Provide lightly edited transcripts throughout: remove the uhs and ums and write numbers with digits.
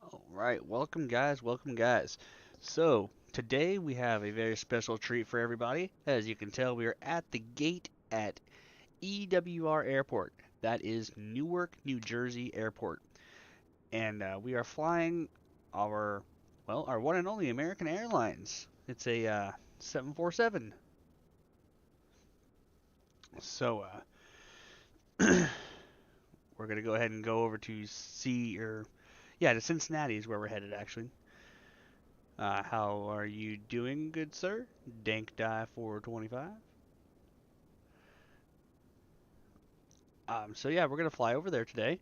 All right, welcome guys, welcome guys. So, today we have a very special treat for everybody. As you can tell, we are at the gate at EWR Airport. That is Newark, New Jersey Airport. And we are flying our, our one and only American Airlines. It's a 747. So, we're going to go ahead and go over to to Cincinnati is where we're headed actually. How are you doing, good sir? Dank Die 425. So yeah, we're gonna fly over there today.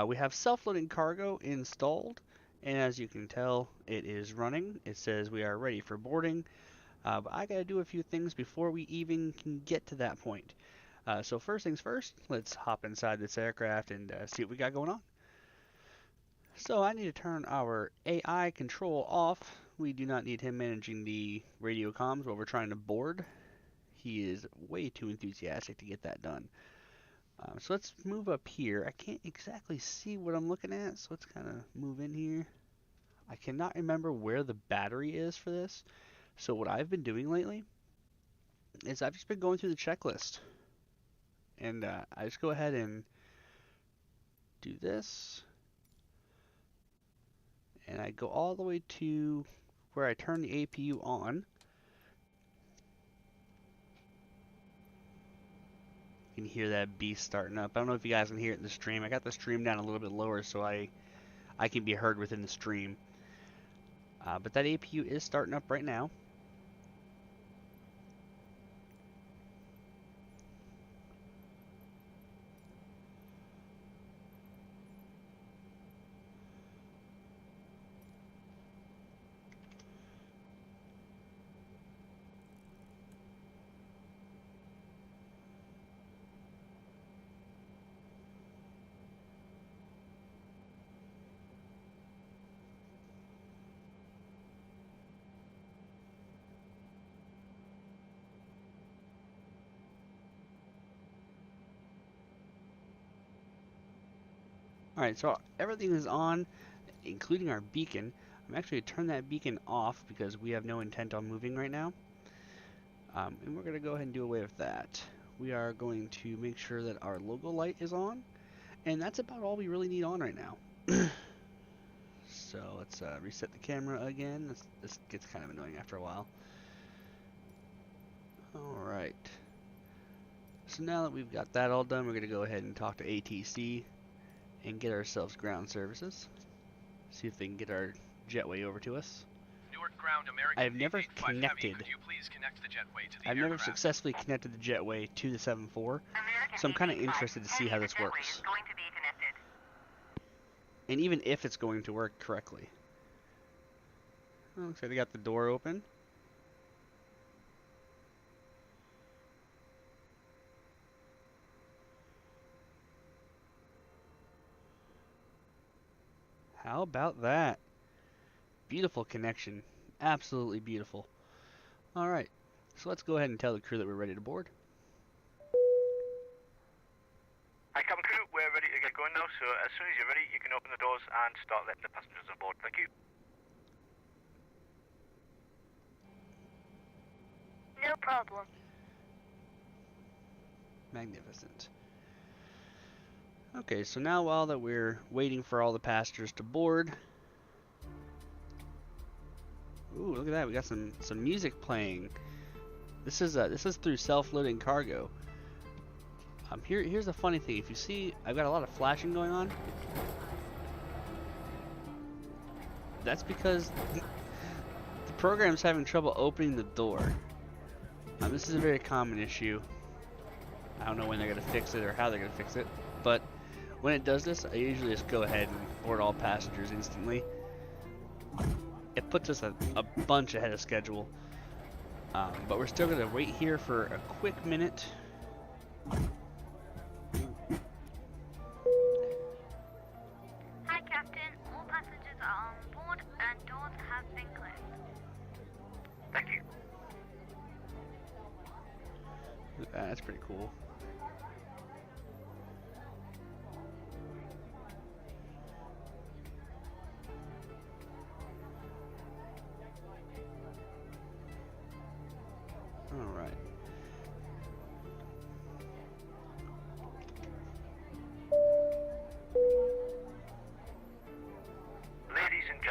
We have self-loading cargo installed, and as you can tell, it is running. It says we are ready for boarding, but I gotta do a few things before we even can get to that point. So first things first, let's hop inside this aircraft and see what we got going on. So I need to turn our AI control off. We do not need him managing the radio comms while we're trying to board. He is way too enthusiastic to get that done. So let's move up here. I can't exactly see what I'm looking at, so let's kind of move in here. I cannot remember where the battery is for this. So what I've been doing lately is I've just been going through the checklist. And I just go ahead and do this. And I go all the way to where I turn the APU on. You can hear that beast starting up. I don't know if you guys can hear it in the stream. I got the stream down a little bit lower so I can be heard within the stream. But that APU is starting up right now. Alright, so everything is on, including our beacon. I'm actually going to turn that beacon off because we have no intent on moving right now. And we're going to go ahead and do away with that. We are going to make sure that our logo light is on. And that's about all we really need on right now. So let's reset the camera again. This gets kind of annoying after a while. Alright. So now that we've got that all done, we're going to go ahead and talk to ATC and get ourselves ground services. See if they can get our jetway over to us. Newark ground, American I've never connected. Could you please connect the jetway to the I've never successfully connected the jetway to the 7.4, so I'm kind of interested to see how this works. And even if it's going to work correctly. Oh, looks like they got the door open. How about that? Beautiful connection. Absolutely beautiful. Alright, so let's go ahead and tell the crew that we're ready to board. Hi, cabin crew, we're ready to get going now, so as soon as you're ready, you can open the doors and start letting the passengers on board. Thank you. No problem. Magnificent. Okay, so now while that we're waiting for all the passengers to board. Ooh, look at that, we got some music playing. This is through self-loading cargo. Here's the funny thing. If you see, I've got a lot of flashing going on. That's because the program's having trouble opening the door. This is a very common issue. I don't know when they're going to fix it or how they're going to fix it, but when it does this, I usually just go ahead and board all passengers instantly. It puts us a bunch ahead of schedule, but we're still going to wait here for a quick minute. Hi, Captain. All passengers are on board and doors have been closed. Thank you. That's pretty cool.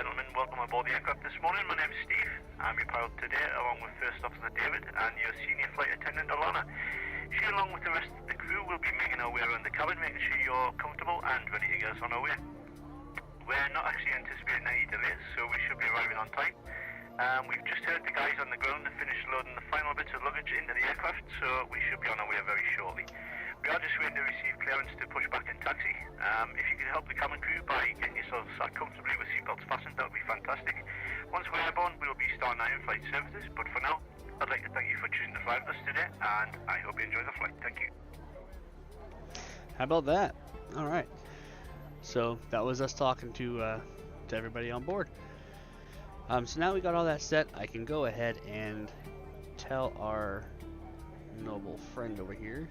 gentlemen, welcome aboard the aircraft this morning. My name is Steve. I'm your pilot today, along with First Officer David and your Senior Flight Attendant Alana. She, along with the rest of the crew, will be making our way around the cabin, making sure you're comfortable and ready to get us on our way. We're not actually anticipating any delays, so we should be arriving on time. We've just heard the guys on the ground have finished loading the final bits of luggage into the aircraft, so we should be on our way very shortly. We are just waiting to receive clearance to push back in taxi. If you could help the cabin crew by getting yourselves sat comfortably with seatbelts fastened, that would be fantastic. Once we're airborne, we'll be starting our in-flight services, but for now, I'd like to thank you for choosing to fly with us today, and I hope you enjoy the flight. Thank you. How about that? All right. So that was us talking to everybody on board. So now we got all that set, I can go ahead and tell our noble friend over here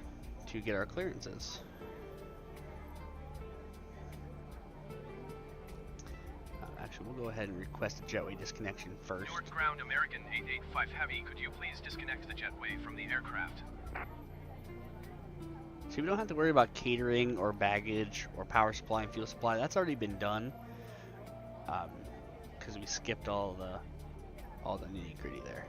to get our clearances. Actually, we'll go ahead and request a jetway disconnection first. Newark ground American 885 Heavy, could you please disconnect the jetway from the aircraft? See, we don't have to worry about catering or baggage or power supply and fuel supply. That's already been done. Because we skipped all the nitty-gritty there.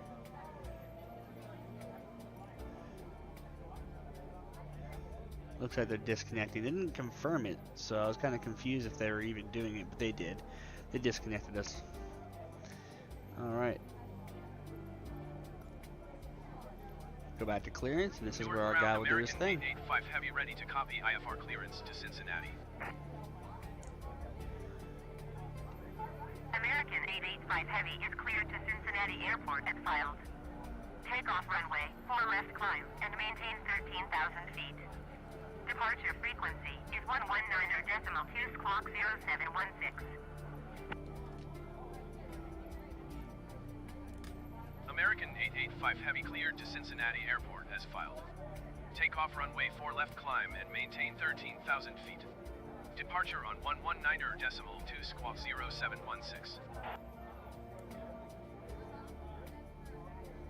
Looks like they're disconnecting. They didn't confirm it, so I was kind of confused if they were even doing it, but they did. They disconnected us. Alright. Go back to clearance, and this is where our guy will do his thing. 885 Heavy ready to copy IFR clearance to Cincinnati. American 885 Heavy is cleared to Cincinnati Airport as filed. Takeoff runway, 4 left climb, and maintain 13,000 feet. Departure frequency is 119.2 squawk 0716. American 885 Heavy cleared to Cincinnati Airport as filed. Takeoff runway 4 left climb and maintain 13,000 feet. Departure on 119.2 squawk 0716.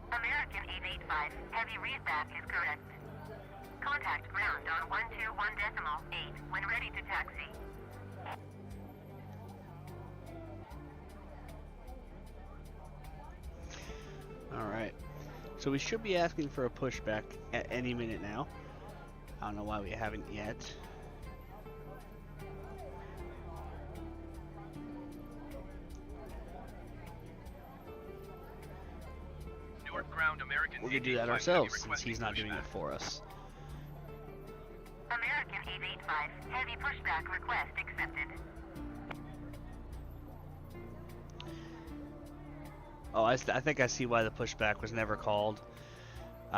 American 885 Heavy readback is correct. Contact ground on 121.8 when ready to taxi. Alright. So we should be asking for a pushback at any minute now. I don't know why we haven't yet. Newark ground American We're gonna do that ourselves since he's not doing it for us. American 885 Heavy pushback request accepted. Oh, I think I see why the pushback was never called.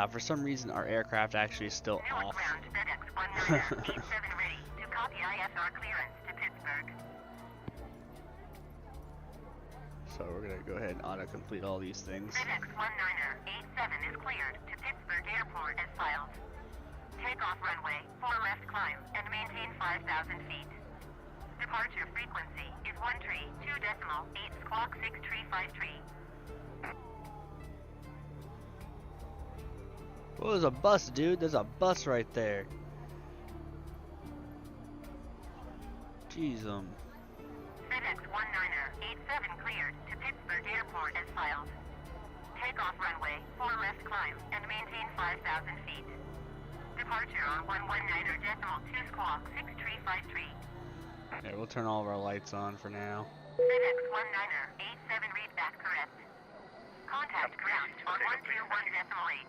For some reason, our aircraft actually is still Newark off. ground FedEx 1987 ready to copy ISR clearance to Pittsburgh. So we're gonna go ahead and auto-complete all these things. FedEx 1987 is cleared to Pittsburgh Airport as filed. Takeoff runway, 4 left climb, and maintain 5,000 feet. Departure frequency is 132.8 squawk 6353. Oh, there's a bus, dude. There's a bus right there. Jeez, FedEx 1987 cleared to Pittsburgh Airport as filed. Takeoff runway, 4 left climb, and maintain 5,000 feet. Departure on 119.2 squawk 6353. Yeah, we'll turn all of our lights on for now. FedEx 1987 readback correct. Contact ground on 121.8.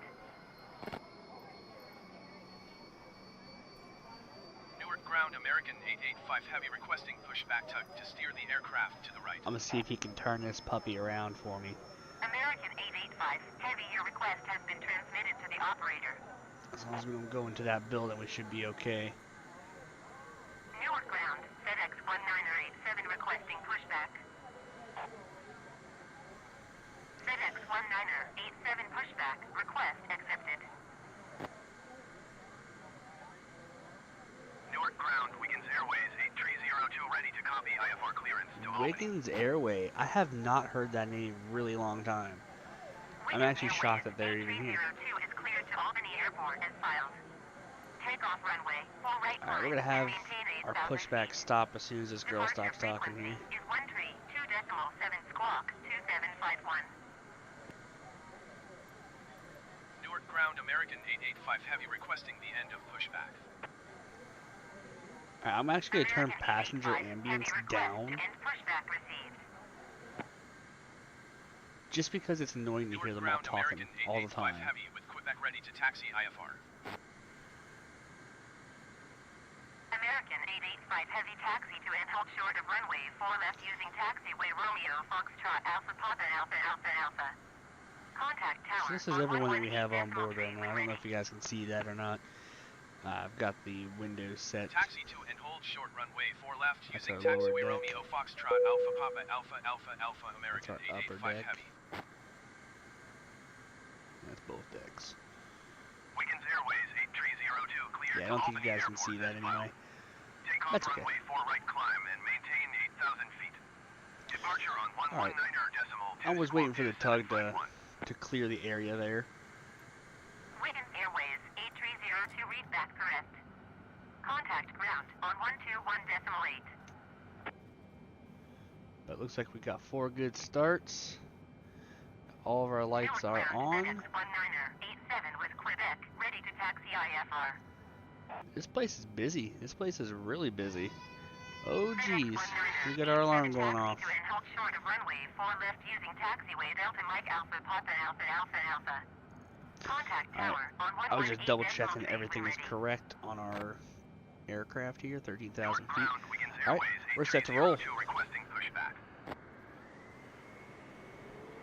Newark ground American 885 Heavy requesting pushback tug to steer the aircraft to the right. I'm gonna see if he can turn this puppy around for me. American 885 Heavy, your request has been transmitted to the operator. As long as we don't go into that building, we should be okay. Newark ground FedEx 1987 requesting pushback. FedEx 1987 pushback request accepted. Newark ground Wiggins Airways 8302 ready to copy IFR clearance to Albany. Wiggins Airway. I have not heard that name in a really long time. I'm actually shocked that they're even here. 8302 is cleared to Albany Airport as filed. Takeoff runway, full right Alright, we're gonna have our pushback stop as soon as this girl stops talking to me. Is 132.8 7 squawk 2751. Newark ground American 885 Heavy requesting the end of pushback. Alright, I'm actually going to turn American passenger 885 ambience Heavy request down, to end pushback received. just because it's annoying to hear Newark them all ground talking American all the 885 time. Heavy with Quebec ready to taxi IFR. American 885 Heavy taxi to end hold short of runway 4 left using taxiway Romeo Foxtrot Alpha Papa Alpha Alpha Alpha. Contact tower. So this is everyone that we have on board right now. I don't know if you guys can see that or not. I've got the windows set. Taxi to and hold short runway 4 left That's using our lower taxiway deck. Romeo Foxtrot Alpha Papa Alpha Alpha Alpha American That's our upper 885 deck. Heavy. That's both decks. Wiggins Airways 8302 clear. Yeah, I don't think you guys can see that anyway. Takeoff That's okay. runway 4 right climb and maintain 8,000 feet. Departure on 119 decimal. I was waiting for the tug to clear the area there. Wiggins Airways 8302 read back correct. Contact ground on 121.8. But it looks like we got 4 good starts. All of our lights are on. 19er 87 with Quebec ready to taxi IFR. This place is busy. This place is really busy. Oh geez, we got our alarm going off. To end hold short of runway 4 left using taxiway Delta Mike Alpha Papa Alpha Alpha Alpha. Contact tower on 118 I was just double checking decimal everything is ready. correct on our aircraft here, 13,000 feet. Ground Wiggins Alright, Airways we're set to roll. 8302 requesting pushback.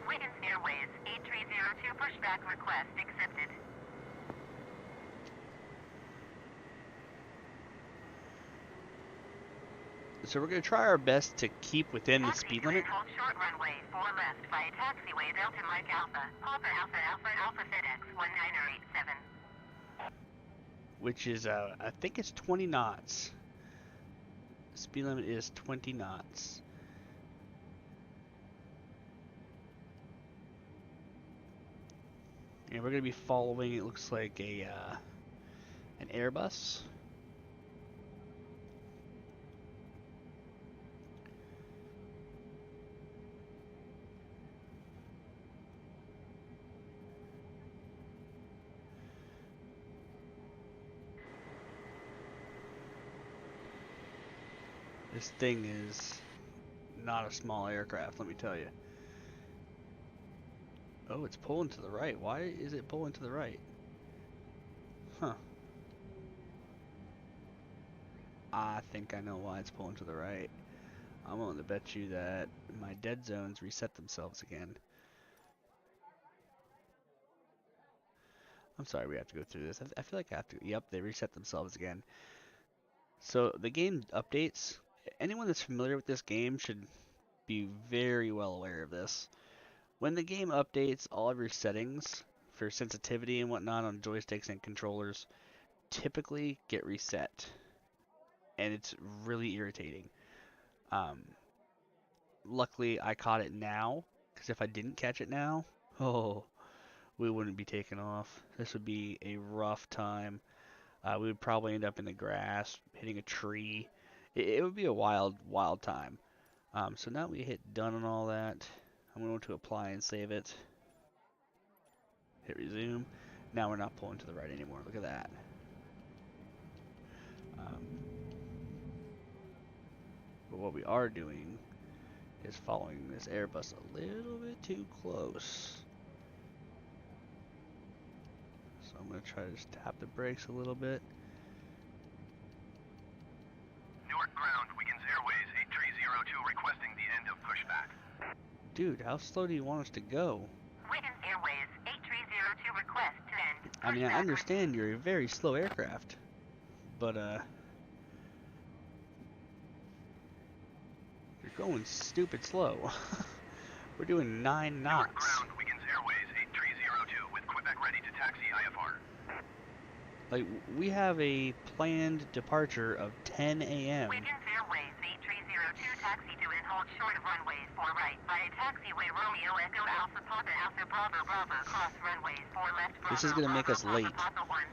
Wiggins Airways 8302 pushback request accepted. So we're going to try our best to keep within the Taxi speed to limit. hold short runway 4 left via taxiway Delta Mike Alpha Papa Alpha Alpha Alpha FedEx 19er 87. Which is, I think it's 20 knots. Speed limit is 20 knots. And we're going to be following, it looks like an Airbus. This thing is not a small aircraft, let me tell you. Oh, it's pulling to the right. Why is it pulling to the right? Huh. I think I know why it's pulling to the right. I'm willing to bet you that my dead zones reset themselves again. I'm sorry we have to go through this. I feel like I have to. Yep, they reset themselves again. So the game updates. Anyone that's familiar with this game should be very well aware of this. When the game updates, all of your settings for sensitivity and whatnot on joysticks and controllers typically get reset. And it's really irritating. Luckily, I caught it now, because if I didn't catch it now, oh, we wouldn't be taking off. This would be a rough time. We would probably end up in the grass, hitting a tree. It would be a wild, wild time. So now we hit done on all that. I'm going to apply and save it. Hit resume. Now we're not pulling to the right anymore. Look at that. But what we are doing is following this Airbus a little bit too close. So I'm going to try to just tap the brakes a little bit. Newark ground, Wiggins Airways 8302 requesting the end of pushback. Dude, how slow do you want us to go? Wiggins Airways 8302 request to end. I mean, I pushback. understand you're a very slow aircraft, but you're going stupid slow. We're doing 9 Newark knots. ground, Wiggins Airways 8302 with Quebec ready to taxi IFR. Like, we have a planned departure of 10 a.m. Wiggins Airways 8302 taxi to and hold short of runway 4 right via taxiway Romeo Echo Alpha Papa Alpha Bravo Bravo cross runway 4 left Bravo This is gonna make us Bravo, late. Papa 1.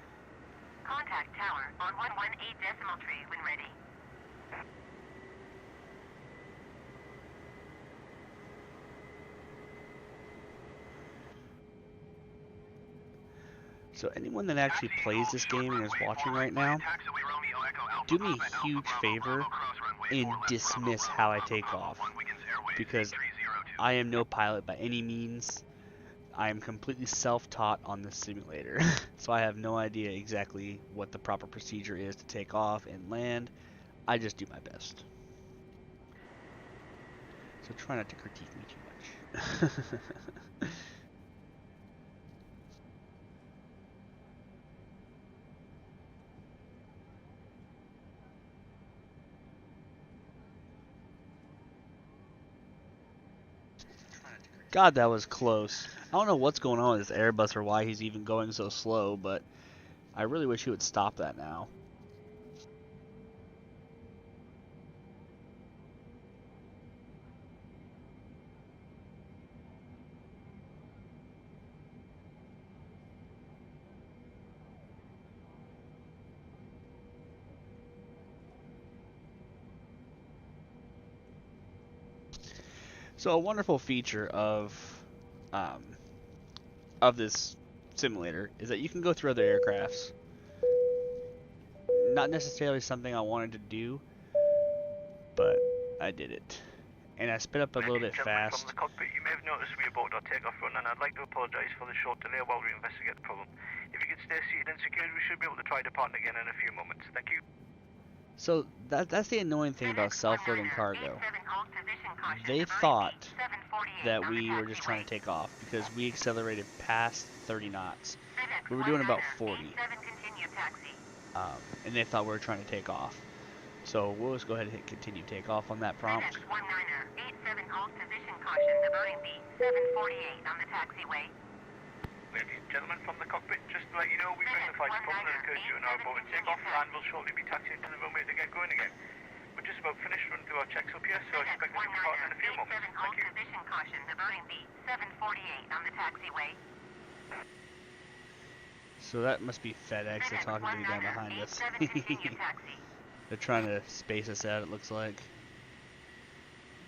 Contact tower on 118 decimal tree when ready. So anyone that actually plays this game and is watching right now, do me a huge favor and dismiss how I take off, because I am no pilot by any means. I am completely self-taught on this simulator, so I have no idea exactly what the proper procedure is to take off and land. I just do my best. So try not to critique me too much. God, that was close. I don't know what's going on with this Airbus or why he's even going so slow, but I really wish he would stop that now. So a wonderful feature of this simulator is that you can go through other aircrafts. Not necessarily something I wanted to do, but I did it. And I sped up a little bit fast. From the cockpit, you may have noticed we aborted our takeoff run, and I'd like to apologise for the short delay while we investigate the problem. If you could stay seated and secured, we should be able to try departing again in a few moments. Thank you. So that's the annoying thing about self-loading cargo. They thought that we were just trying to take off because we accelerated past 30 knots. We were doing about 40. And they thought we were trying to take off. So we'll just go ahead and hit continue takeoff on that prompt. FedEx 1987 hold position caution, diverting B 748 on the taxiway. Ladies and gentlemen, from the cockpit, just to let you know, we've rectified the problem that occurred during our aborted takeoff, and we'll shortly be taxiing to the runway to get going again. We're just about finished running through our checks up here, so I expect to be departing in a few moments. Thank you. Position caution, diverting B 748 on the taxiway. So that must be FedEx. They're talking to me down behind us. They're trying to space us out, it looks like.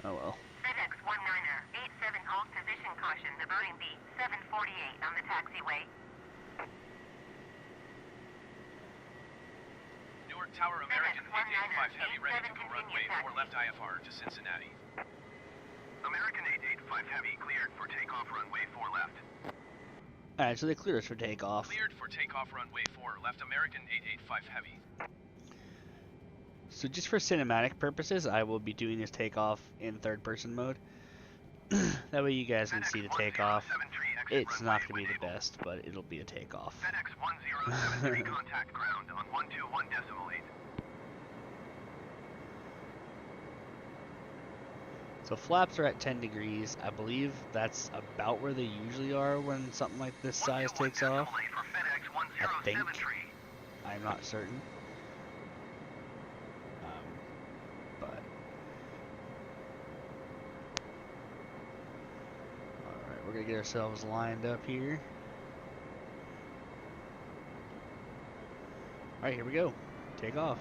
Oh well. FedEx 1987 hold position caution, diverting B 748 on the taxiway. Newark Tower, American 885 Heavy, ready to go runway 4 left IFR to Cincinnati. American 885 Heavy, cleared for takeoff runway 4 left. Alright, so they cleared us for takeoff. Cleared for takeoff runway 4 left, American 885 Heavy. So just for cinematic purposes, I will be doing this takeoff in third-person mode. That way you guys can see the takeoff. It's not going to be the best, but it'll be a takeoff. FedEx 1073 contact ground on 121.8. So flaps are at 10 degrees. I believe that's about where they usually are when something like this size takes off. I think. I'm not certain. But alright, we're gonna get ourselves lined up here. Alright, here we go. Take off.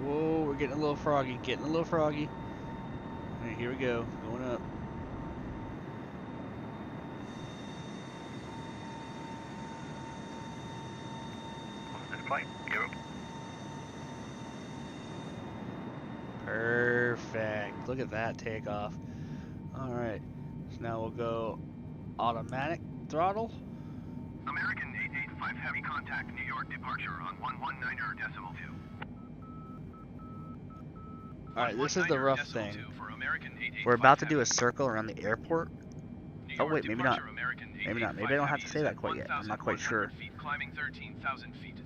Whoa, we're getting a little froggy, Alright, here we go, going up. Perfect. Look at that takeoff. Alright, so now we'll go automatic throttle. American 885 Heavy contact New York departure on 119.2. Alright, this is the rough thing. We're about to do a circle around the airport. Oh wait, maybe not. Maybe not. Maybe I don't have to say that quite yet. I'm not quite sure. Climbing 13,000 feet.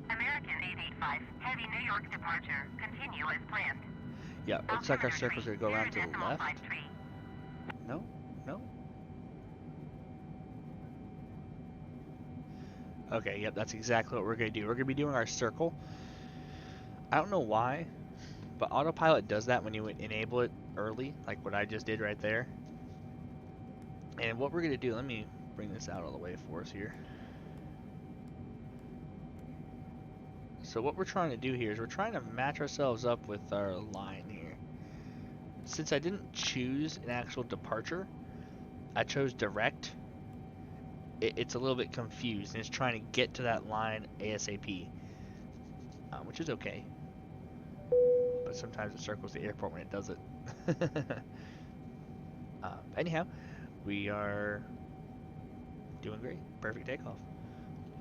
American 885 Heavy New York departure. Continue as planned. Yeah, looks like our circle's gonna go around to the left. No, no. Okay, yep, that's exactly what we're gonna do. We're gonna be doing our circle. I don't know why, but autopilot does that when you enable it early, like what I just did right there. And what we're going to do, let me bring this out all the way for us here. So what we're trying to do here is we're trying to match ourselves up with our line here. Since I didn't choose an actual departure, I chose direct. It's a little bit confused, and it's trying to get to that line ASAP, which is okay. But sometimes it circles the airport when it does it. Anyhow, we are doing great. Perfect takeoff.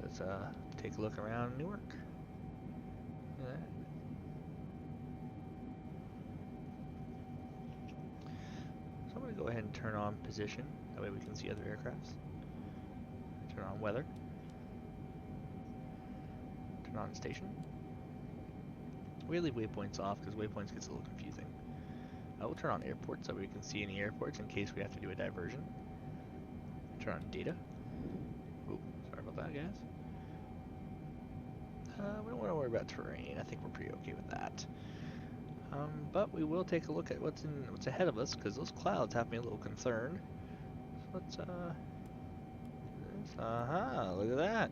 Let's take a look around Newark. Look at that. So I'm going to go ahead and turn on position. That way we can see other aircrafts. Turn on weather. Turn on station. We leave waypoints off because waypoints gets a little confusing. I will turn on airports so we can see any airports in case we have to do a diversion. Turn on data. Oh, sorry about that, guys. We don't want to worry about terrain. I think we're pretty okay with that. But we will take a look at what's ahead of us because those clouds have me a little concerned. So let's look at that.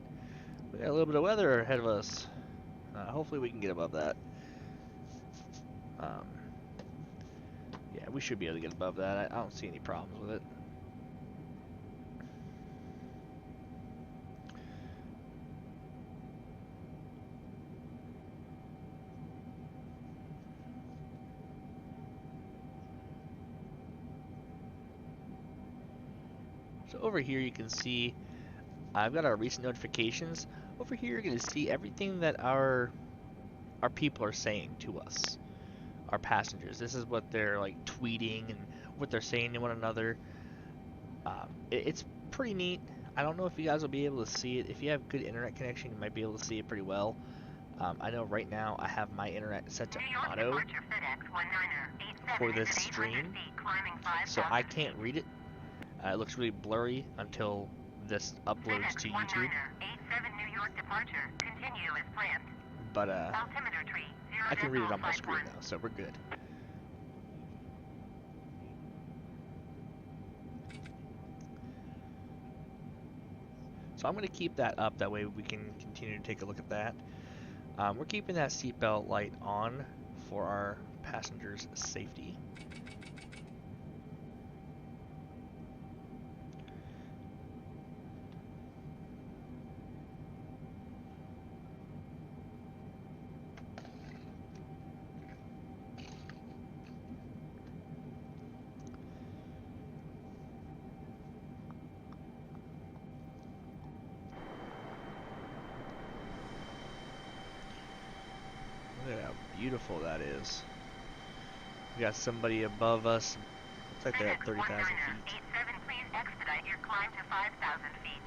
We got a little bit of weather ahead of us. Hopefully we can get above that. Yeah, we should be able to get above that. I don't see any problems with it. So over here you can see I've got our recent notifications. Over here you're going to see everything that our people are saying to us, our passengers. This is what they're like tweeting and what they're saying to one another. It's pretty neat. I don't know if you guys will be able to see it. If you have good internet connection, you might be able to see it pretty well. I know right now I have my internet set to auto for this stream, so I can't read it. It looks really blurry until this uploads to YouTube. But I can read it on my screen now, so we're good. So I'm going to keep that up, that way we can continue to take a look at that. We're keeping that seatbelt light on for our passengers' safety. Look at how beautiful that is. We got somebody above us. Looks like they're at 30,000 feet. 87, please expedite your climb to 5,000 feet.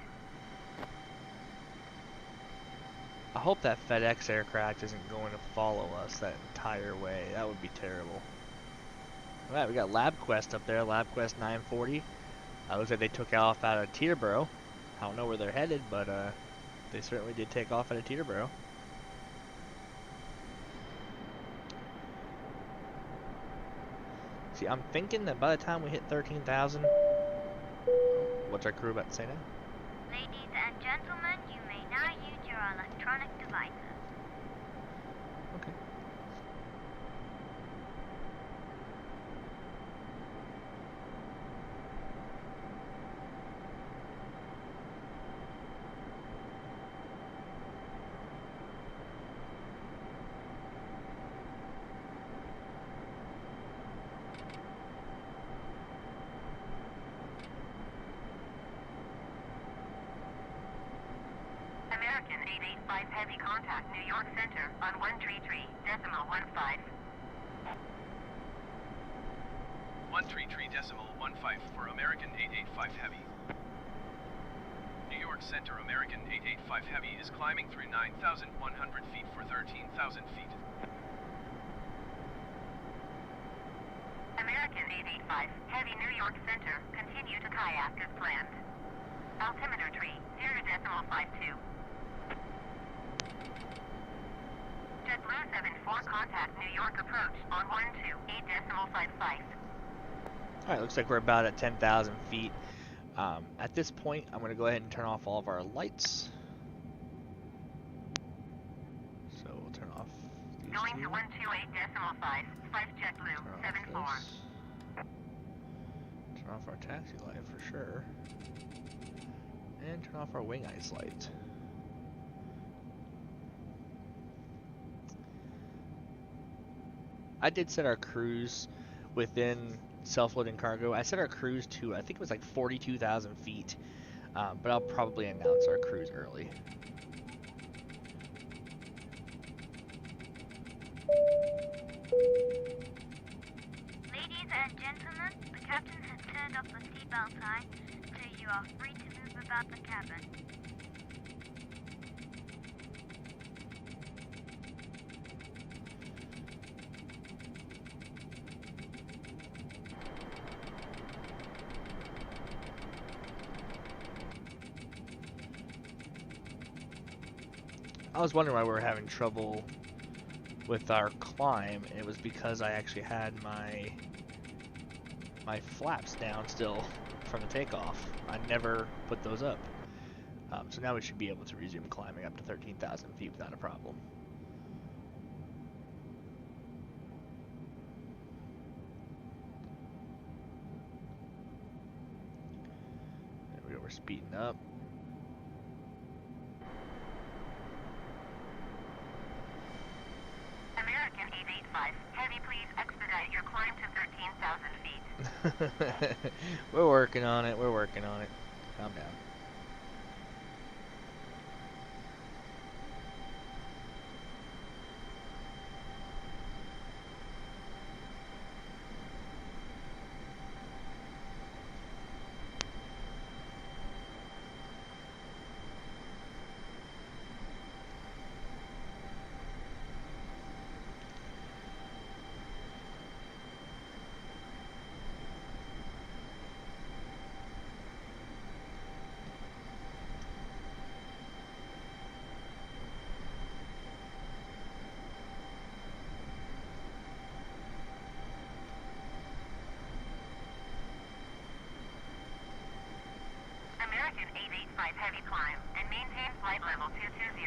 I hope that FedEx aircraft isn't going to follow us that entire way. That would be terrible. Alright, we got LabQuest up there, LabQuest 940. Looks like they took off out of Teterboro. I don't know where they're headed, but they certainly did take off out of Teterboro. See, I'm thinking that by the time we hit 13,000, what's our crew about to say now? Ladies and gentlemen, you may now use your electronic devices. Okay. American 885 heavy contact New York Center on 133.15. 133.15 for American 885 Heavy. New York Center American 885 Heavy is climbing through 9,100 feet for 13,000 feet. American 885 Heavy New York Center, continue to kayak as planned. Altimeter tree 0.52. JetBlue 74 contact New York approach on 128.55. Alright, looks like we're about at 10,000 feet. At this point, I'm going to go ahead and turn off all of our lights. So we'll turn off these Going two. to 128.5. Spice JetBlue 74. Turn off our taxi light for sure. And turn off our wing ice light. I did set our cruise within self-loading cargo. I set our cruise to, I think it was like 42,000 feet. But I'll probably announce our cruise early. Ladies and gentlemen, the captain has turned off the seatbelt sign, so you are free to move about the cabin. I was wondering why we were having trouble with our climb. It was because I actually had my flaps down still from the takeoff. I never put those up. So now we should be able to resume climbing up to 13,000 feet without a problem. There we go, we're speeding up. American 885. Heavy, please expedite your climb to 13,000 feet. We're working on it, we're working on it. Calm down. American 885. Heavy, climb and maintain flight level 220.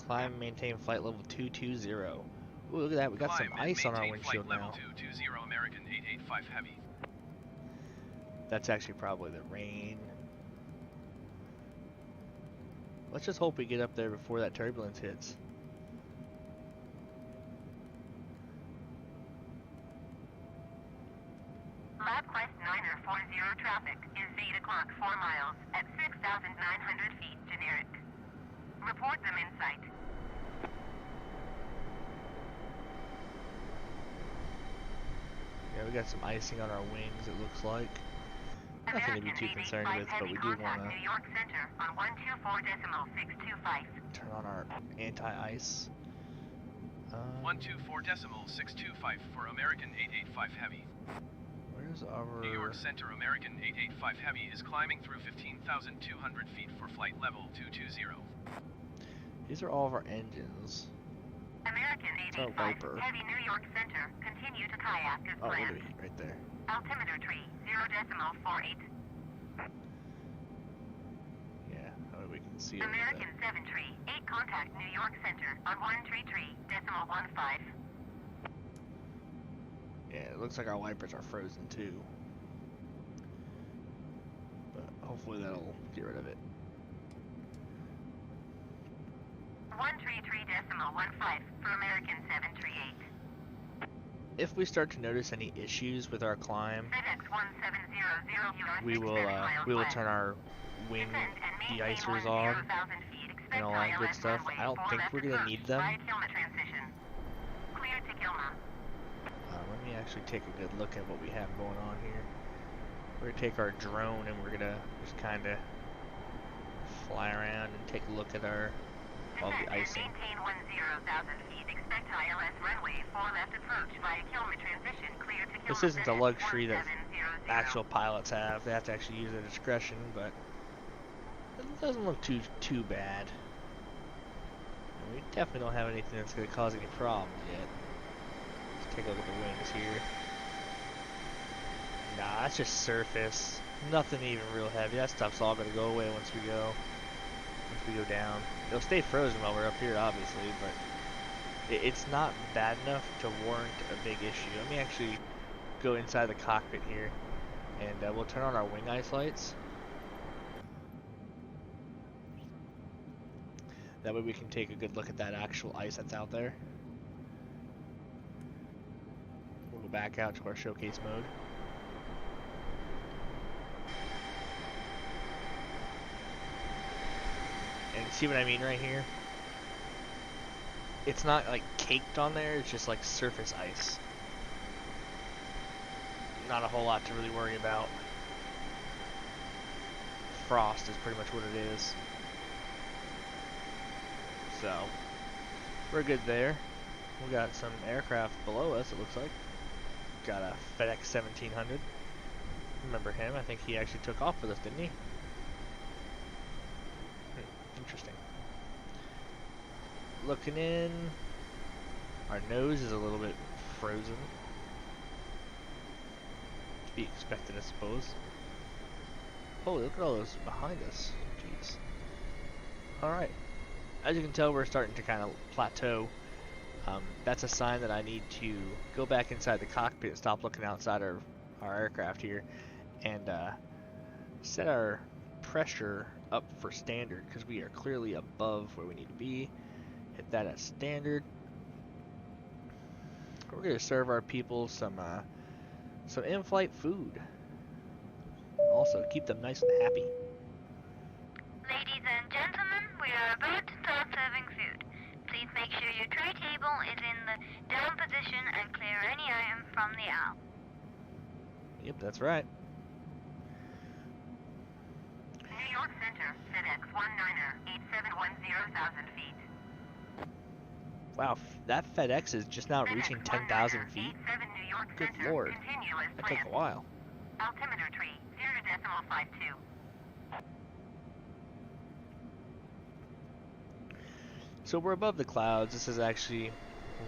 Climb and maintain flight level 220. Ooh, look at that, we got some Climb and ice on our maintain windshield flight now. level 220 American 885 Heavy. That's actually probably the rain. Let's just hope we get up there before that turbulence hits. LabQuest 940 traffic is 8 o'clock 4 miles at 6,900 feet generic. Report them in sight. Yeah, we got some icing on our wings, it looks like. Nothing to be too concerned with, but we do want to New York Center on 124.625. turn on our anti-ice. 124.625 for American 885 Heavy. Where's our... New York Center American 885 Heavy is climbing through 15,200 feet for flight level 220. These are all of our engines. American our 885 wiper. Heavy, New York Center. Continue to kayak as Oh, look at planned. it, right there. Altimeter tree 0.48. Yeah, that way we can see it. American 7 tree 8 contact New York Center on 133.15. Yeah, it looks like our wipers are frozen too. But hopefully that'll get rid of it. 133.15 for American 738. If we start to notice any issues with our climb, FedEx 1700 we will turn our wing de-icers on and all that good stuff. I don't think we're gonna need them. Clear to Kilma. Let me actually take a good look at what we have going on here. We're gonna take our drone and we're gonna just kind of fly around and take a look at all the icing. Maintain 10,000 feet. Expect ILS runway 4 left approach via Kilma transition. Clear to Kilma. This isn't a FedEx luxury that 1700. actual pilots have. They have to actually use their discretion, but it doesn't look too bad. And we definitely don't have anything that's going to cause any problems yet. Let's take a look at the wings here. Nah, that's just surface. Nothing even real heavy. That stuff's all gonna go away once we go down. It'll stay frozen while we're up here, obviously, but it's not bad enough to warrant a big issue. Let me actually go inside the cockpit here, and we'll turn on our wing ice lights. That way we can take a good look at that actual ice that's out there. We'll go back out to our showcase mode. And see what I mean right here? It's not like caked on there, it's just like surface ice. Not a whole lot to really worry about. Frost is pretty much what it is. So, we're good there. We got some aircraft below us, it looks like. Got a FedEx 1700. Remember him? I think he actually took off with us, didn't he? Interesting. Looking in, our nose is a little bit frozen. To be expected, I suppose. Holy, look at all those behind us. Jeez. Alright. As you can tell, we're starting to kind of plateau. That's a sign that I need to go back inside the cockpit and stop looking outside our aircraft here and set our pressure up for standard, because we are clearly above where we need to be. Hit that at standard. We're going to serve our people some in-flight food. Also, keep them nice and happy. Ladies and gentlemen, we are about to start serving food. Please make sure your tray table is in the down position and clear any item from the aisle. Yep, that's right. New York Center, FedEx 8710,000 feet. Wow, that FedEx is just now reaching 10,000 feet. Good lord, that took a while. Altimeter tree, 0.52. So we're above the clouds. This is actually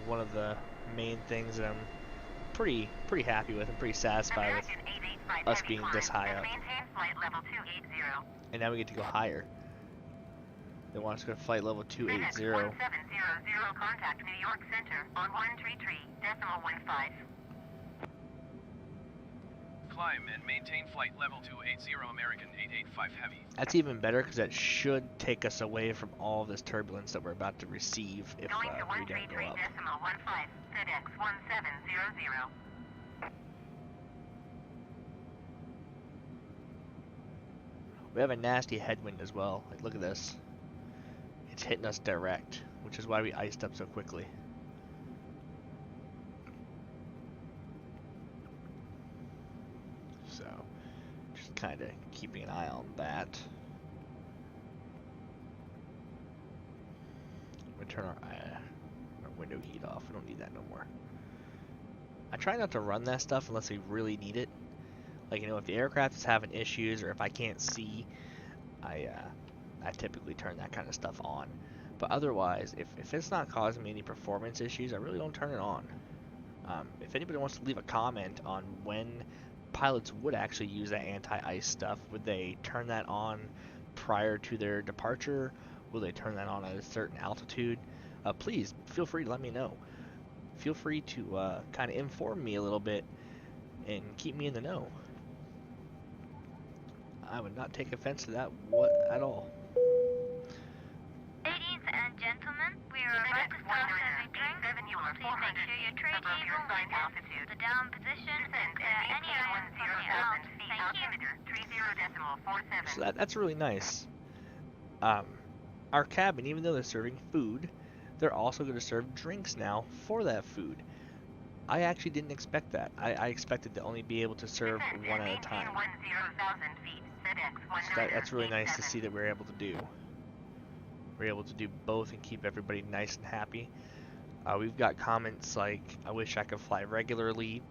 one of the main things that I'm pretty happy with and pretty satisfied with us being this high up. And now we get to go higher. They want us to go to flight level 280. 1700, contact New York Center on 133.15. Climb and maintain flight level 280 American 885 Heavy. That's even better because that should take us away from all this turbulence that we're about to receive if we don't go up. 133.15, FedEx 1700. We have a nasty headwind as well. Like, look at this. It's hitting us direct, which is why we iced up so quickly. So, just kind of keeping an eye on that. I'm gonna turn our window heat off. We don't need that no more. I try not to run that stuff unless we really need it. Like, you know, if the aircraft is having issues or if I can't see, I typically turn that kind of stuff on. But otherwise, if it's not causing me any performance issues, I really don't turn it on. If anybody wants to leave a comment on when pilots would actually use that anti-ice stuff, would they turn that on prior to their departure? Will they turn that on at a certain altitude? Please feel free to let me know. Feel free to kind of inform me a little bit and keep me in the know. I would not take offense to that at all. Ladies and gentlemen, we are about to start serving drinks. Please make sure your tray table is in the down position and clear any items from the aisle. Thank you. So that's really nice. Our cabin, even though they're serving food, they're also going to serve drinks now for that food. I actually didn't expect that. I expected to only be able to serve one at a time. So that's really nice to see that we're able to do. We're able to do both and keep everybody nice and happy. We've got comments like, I wish I could fly regularly.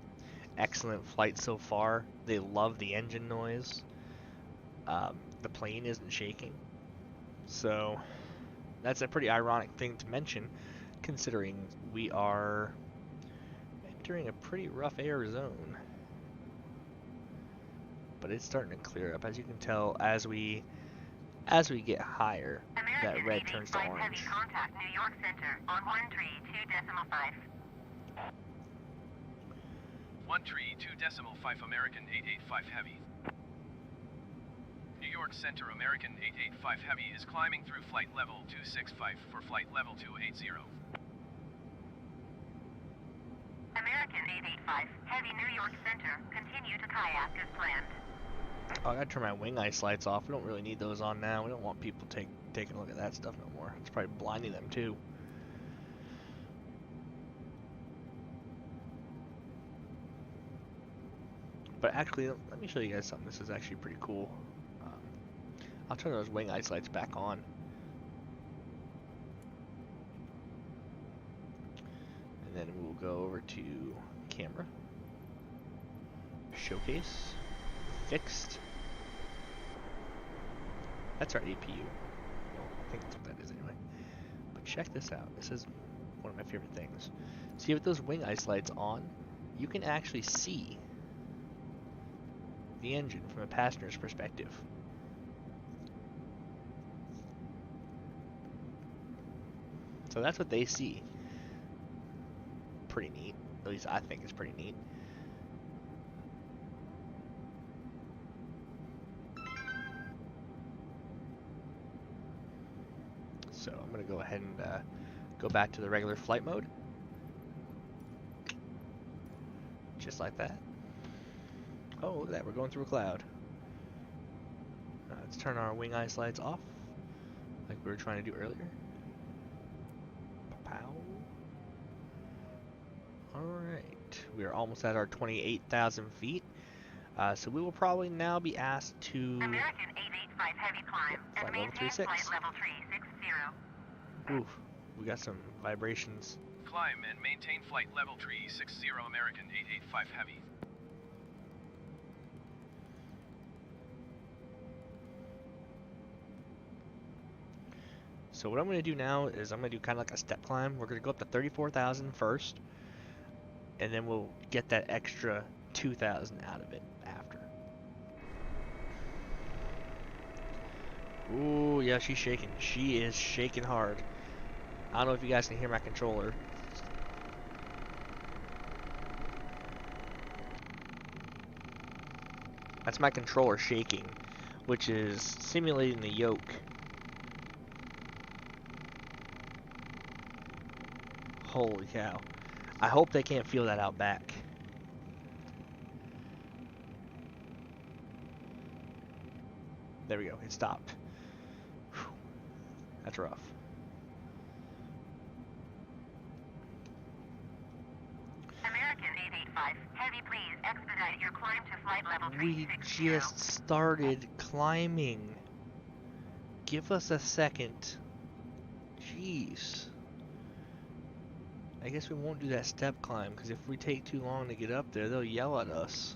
Excellent flight so far. They love the engine noise. The plane isn't shaking. So that's a pretty ironic thing to mention, considering we are entering a pretty rough air zone. but it's starting to clear up. As you can tell, as we get higher, that American red turns to 885 orange. Heavy contact New York Center on 132.5. 132.5 American 885 Heavy. New York Center American 885 Heavy is climbing through flight level 265 for flight level 280. American 885 Heavy New York Center, continue to kayak as planned. Oh, I gotta turn my wing ice lights off. We don't really need those on now. We don't want people taking a look at that stuff no more. It's probably blinding them too. But actually, let me show you guys something. This is actually pretty cool. I'll turn those wing ice lights back on. And then we'll go over to camera, showcase, fixed. That's our APU. Well, I think that's what that is anyway. But check this out. This is one of my favorite things. See, with those wing ice lights on, you can actually see the engine from a passenger's perspective. So that's what they see. Pretty neat. At least I think it's pretty neat. So I'm going to go ahead and go back to the regular flight mode. Just like that. Oh, look at that. We're going through a cloud. Let's turn our wing ice lights off, like we were trying to do earlier. Pow. Alright. We are almost at our 28,000 feet. So we will probably now be asked to... American 885 Heavy climb and level maintain 36. flight level 360. Oof. We got some vibrations. Climb and maintain flight level 360 American 885 Heavy. So what I'm going to do now is I'm going to do kind of like a step climb. We're going to go up to 34,000 first, and then we'll get that extra 2,000 out of it after. Ooh, yeah, she's shaking. She is shaking hard. I don't know if you guys can hear my controller. That's my controller shaking, which is simulating the yoke. Holy cow. I hope they can't feel that out back. There we go. It stopped. Whew. That's rough. American 885 Heavy, please expedite your climb to flight level We 360. just started climbing. Give us a second. Jeez. I guess we won't do that step climb, because if we take too long to get up there, they'll yell at us.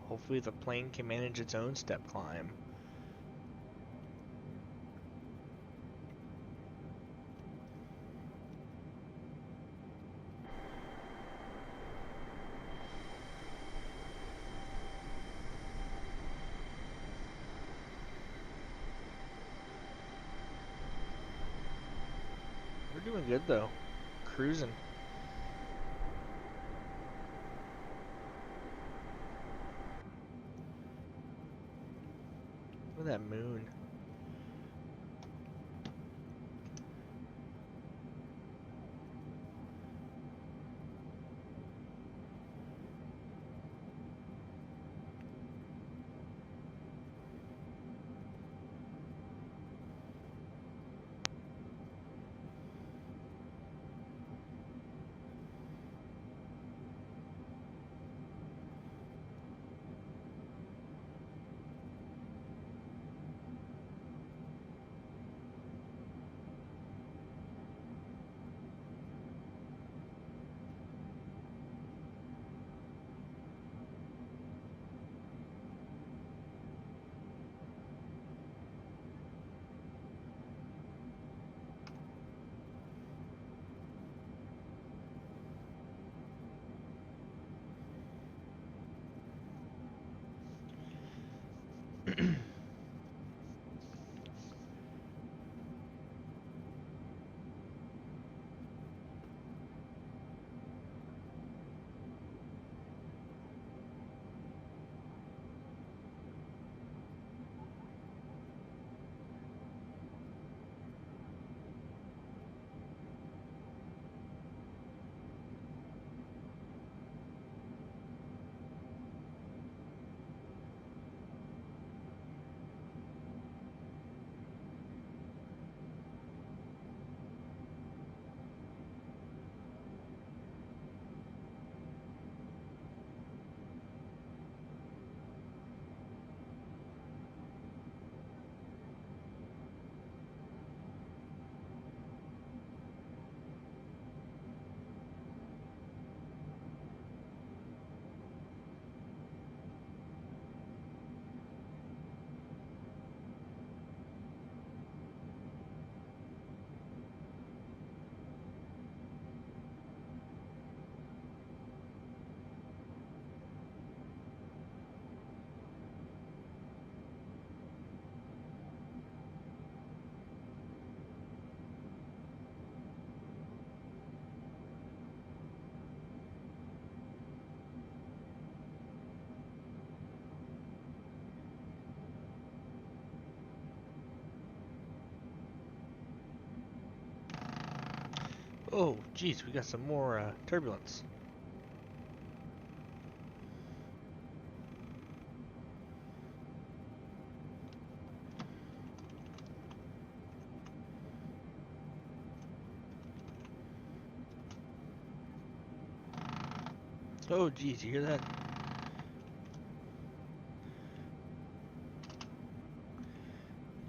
Hopefully the plane can manage its own step climb. We're doing good though. Cruising. Look at that moon. Geez, we got some more turbulence. Oh, geez, you hear that?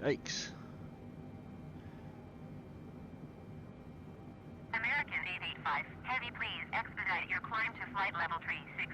Yikes. American 885, heavy please expedite your climb to flight level 360.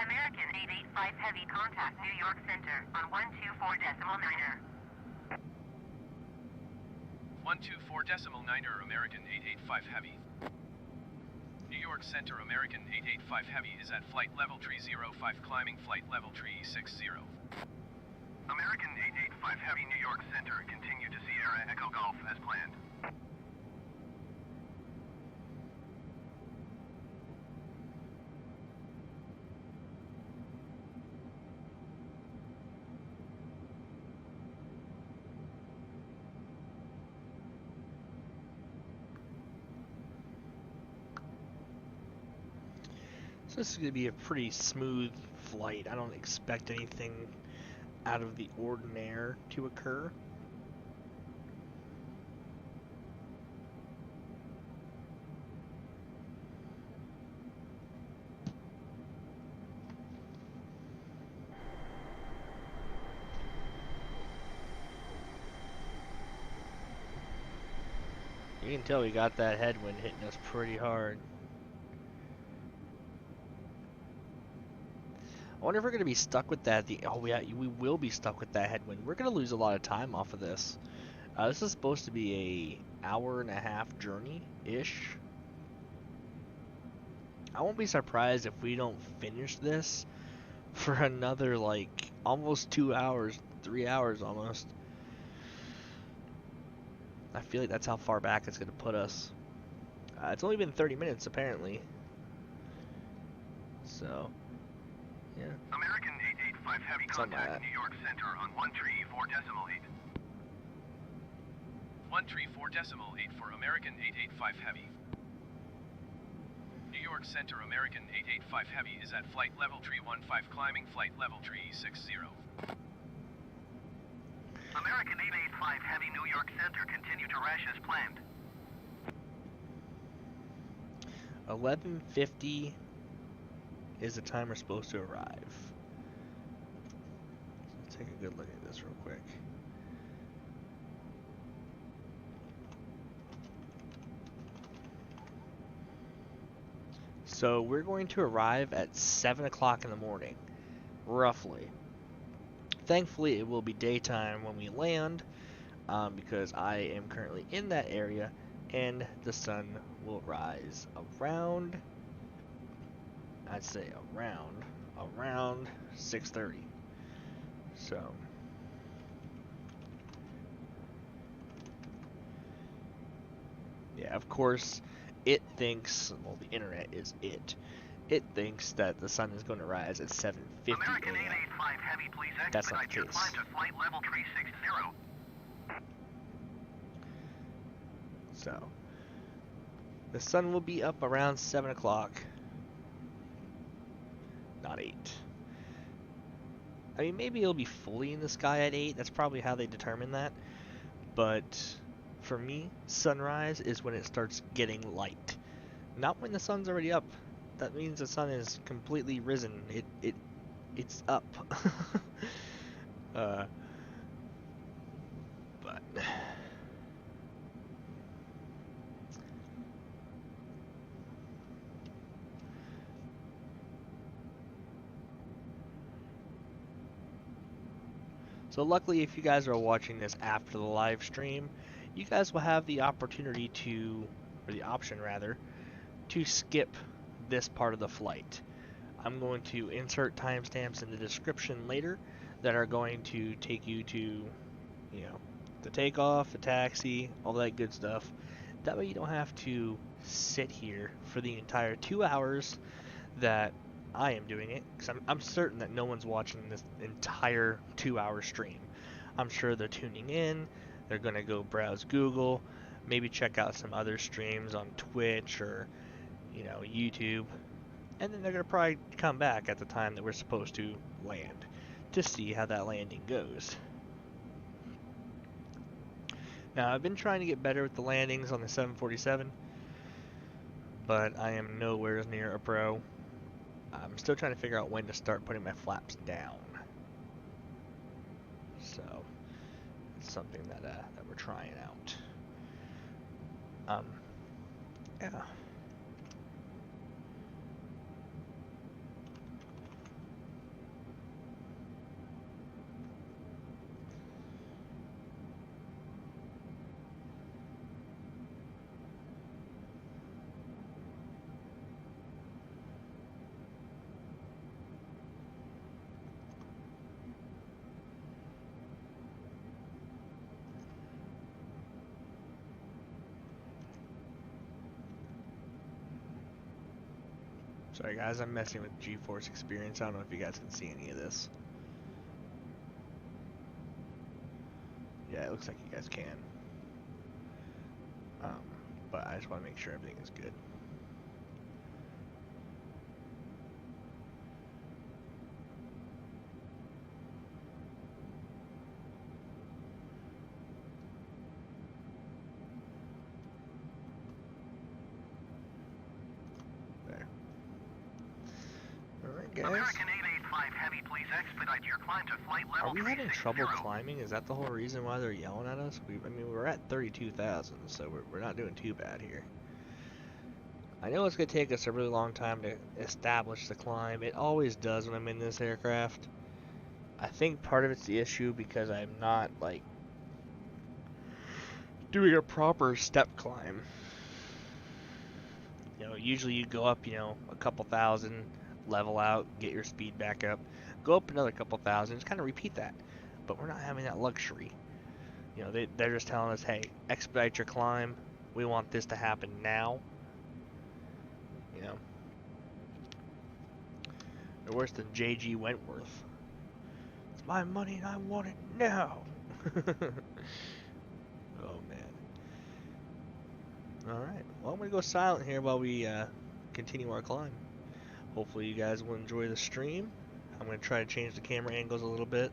American 885 heavy contact New York Center on 124.9er. 124.9er American 885 Heavy. New York Center American 885 Heavy is at flight level 305 climbing flight level 360. American 885 Heavy New York Center, continue to Sierra Echo Golf as planned. So this is going to be a pretty smooth flight. I don't expect anything out of the ordinary to occur. You can tell we got that headwind hitting us pretty hard. I wonder if we're going to be stuck with that. We will be stuck with that headwind. We're going to lose a lot of time off of this. This is supposed to be a hour-and-a-half journey-ish. I won't be surprised if we don't finish this for another, like, almost 2 hours, 3 hours almost. I feel like that's how far back it's going to put us. It's only been 30 minutes, apparently. So, yeah. American 885 Heavy contact New York Center on 134.8. 134.8 for American 885 Heavy. New York Center American 885 Heavy is at flight level 315 climbing flight level 360. American 885 Heavy New York Center, continue to rash as planned. 11:50 is the time we're supposed to arrive. Let's take a good look at this real quick. So we're going to arrive at 7 o'clock in the morning, roughly. Thankfully, it will be daytime when we land, because I am currently in that area, and the sun will rise around, I'd say around 6:30. So yeah, of course, it thinks, well, the internet is it. It thinks that the sun is going to rise at 7:50 American a.m. 885 Heavy, please That's not the expedite your case. climb to flight level 360. So the sun will be up around 7 o'clock, not 8. I mean, maybe it'll be fully in the sky at 8. That's probably how they determine that. But for me, sunrise is when it starts getting light. Not when the sun's already up. That means the sun is completely risen. It's up. But so luckily, if you guys are watching this after the live stream, you guys will have the opportunity to, or the option rather, to skip this part of the flight. I'm going to insert timestamps in the description later that are going to take you to, you know, the takeoff, the taxi, all that good stuff. That way you don't have to sit here for the entire 2 hours that I am doing it, because I'm certain that no one's watching this entire 2-hour stream. I'm sure they're tuning in, they're going to go browse Google, maybe check out some other streams on Twitch or, you know, YouTube, and then they're going to probably come back at the time that we're supposed to land to see how that landing goes. Now, I've been trying to get better with the landings on the 747, but I am nowhere near a pro. I'm still trying to figure out when to start putting my flaps down. So it's something that we're trying out. Yeah. Sorry guys, I'm messing with GeForce Experience. I don't know if you guys can see any of this. Yeah, it looks like you guys can. But I just want to make sure everything is good. Guys. American 885 Heavy, please expedite your climb to flight level Are we having 360. trouble climbing? Is that the whole reason why they're yelling at us? I mean, we're at 32,000, so we're not doing too bad here. I know it's going to take us a really long time to establish the climb. It always does when I'm in this aircraft. I think part of it's the issue because I'm not, like, doing a proper step climb. You know, usually you go up, you know, a couple thousand, level out, get your speed back up, go up another couple thousand, just kind of repeat that. But we're not having that luxury. You know, they're just telling us, hey, expedite your climb. We want this to happen now. You know, they're worse than J.G. Wentworth. It's my money and I want it now. Oh man. All right. Well, I'm gonna go silent here while we continue our climb. Hopefully you guys will enjoy the stream. I'm going to try to change the camera angles a little bit.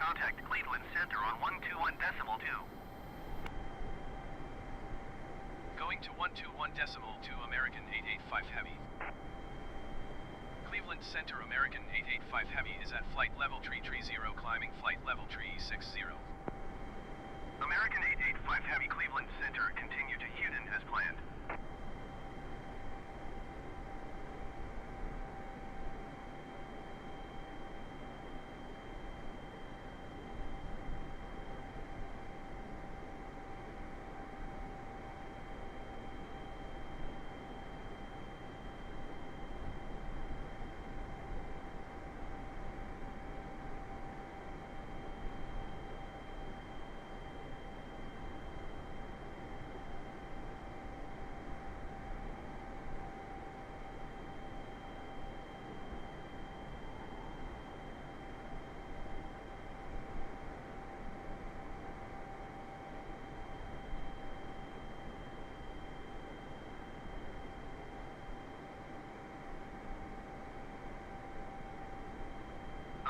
contact Cleveland Center on 121.2. Going to 121.2 American 885 Heavy. Cleveland Center American 885 Heavy is at flight level tree 30, climbing flight level tree 60. American 885 Heavy Cleveland Center, continue to Houston as planned.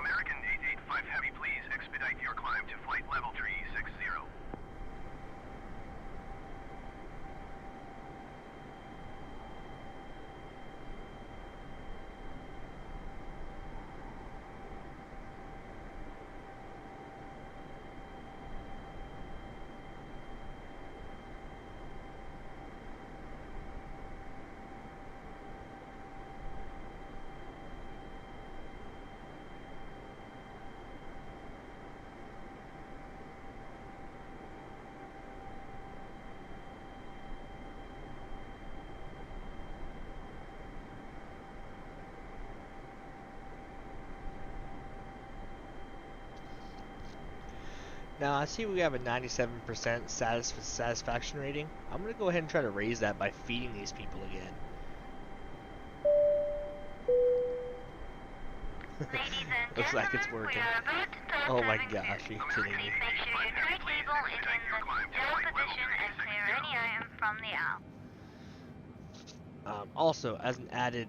American 885 Heavy, please expedite your climb to flight level tree 60. Now I see we have a 97% satisfaction rating. I'm gonna go ahead and try to raise that by feeding these people again. Ladies and Looks like it's gentlemen, working. we are about to start Oh my serving gosh, food. are you kidding me? Please make sure your tray table is in the down position and clear any item from the aisle. Also, as an added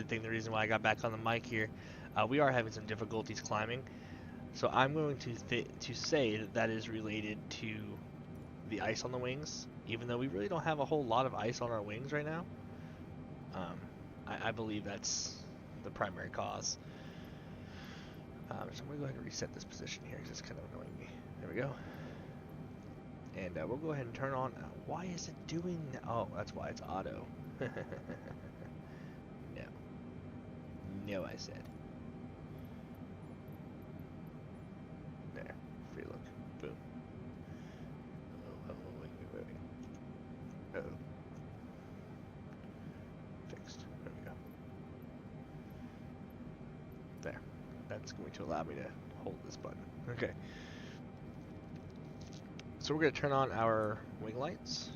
thing, the reason why I got back on the mic here, we are having some difficulties climbing. So I'm going to say that is related to the ice on the wings, even though we really don't have a whole lot of ice on our wings right now. I believe that's the primary cause. So I'm going to go ahead and reset this position here because it's kind of annoying me. There we go. And we'll go ahead and turn on. Why is it doing that? Oh, that's why it's auto. No. No, I said. There. Free look. Boom. Oh, wait. Uh-oh. Fixed. There we go. There. That's going to allow me to hold this button. Okay. So we're going to turn on our wing lights.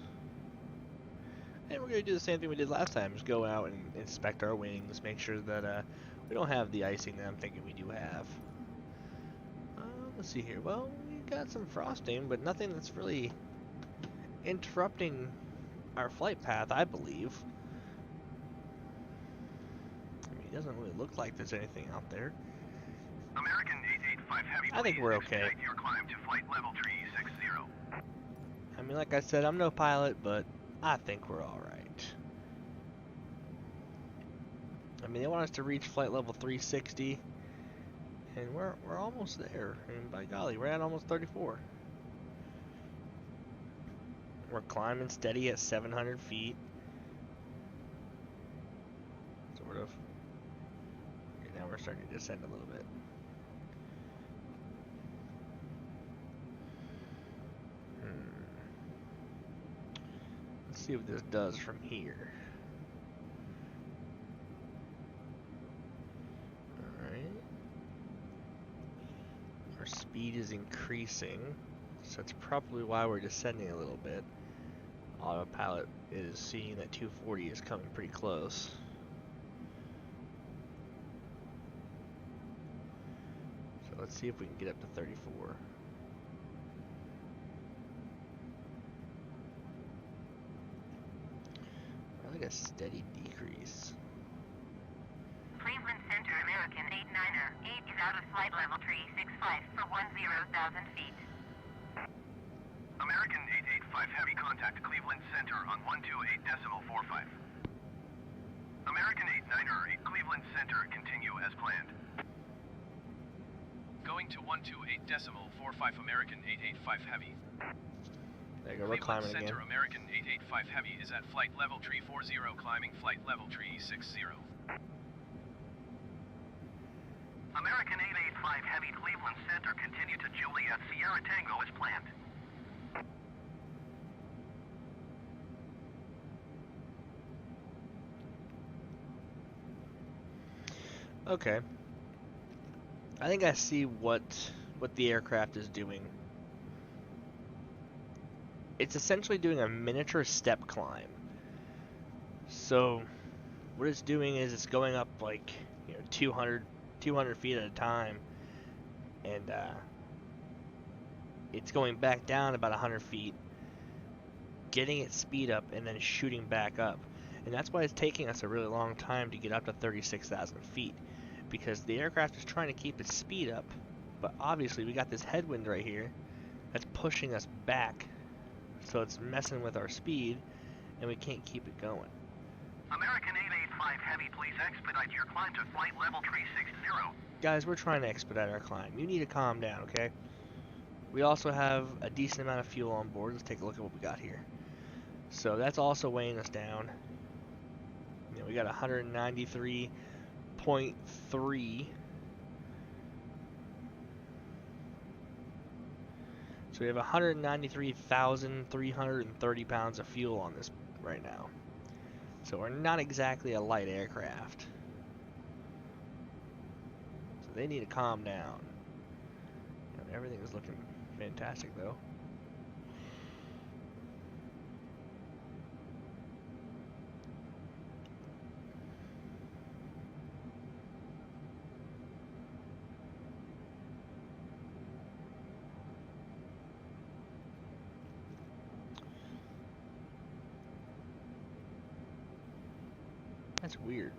And we're going to do the same thing we did last time. Just go out and inspect our wings. Make sure that we don't have the icing that I'm thinking we do have. Let's see here. Well, we got some frosting, but nothing that's really interrupting our flight path, I believe. I mean, it doesn't really look like there's anything out there. American 885 Heavy, I think we're okay. expedite your climb to flight level tree 60. I mean, like I said, I'm no pilot, but I think we're alright. I mean, they want us to reach flight level 360, and we're almost there. I mean, by golly, we're at almost 34. We're climbing steady at 700 feet. Sort of. Okay, now we're starting to descend a little bit. Let's see what this does from here. Alright. Our speed is increasing, so that's probably why we're descending a little bit. Autopilot is seeing that 240 is coming pretty close. So let's see if we can get up to 34. I like a steady decrease. Cleveland Center, American American 89er 8 is out of flight level tree 65 for 10,000 feet. American 885 Heavy contact Cleveland Center on 128.45. American 89er 8 Cleveland Center, continue as planned. Going to 128.45 American 885 Heavy. There you go, we're climbing Cleveland Center, again. American 885 Heavy is at flight level tree 40, climbing flight level tree 60. American 885 Heavy Cleveland Center, continue to Juliet Sierra Tango as planned. Okay. I think I see what the aircraft is doing. It's essentially doing a miniature step climb. So what it's doing is it's going up like 200 feet at a time, and it's going back down about 100 feet, getting its speed up, and then shooting back up. And that's why it's taking us a really long time to get up to 36,000 feet, because the aircraft is trying to keep its speed up, but obviously we got this headwind right here that's pushing us back, so it's messing with our speed, and we can't keep it going. American 885 Heavy, please expedite your climb to flight level tree 60. Guys, we're trying to expedite our climb. You need to calm down, okay? We also have a decent amount of fuel on board. Let's take a look at what we got here. So that's also weighing us down. We got 193.3. So we have 193,330 pounds of fuel on this right now. So we're not exactly a light aircraft. So they need to calm down. Everything is looking fantastic though. That's weird.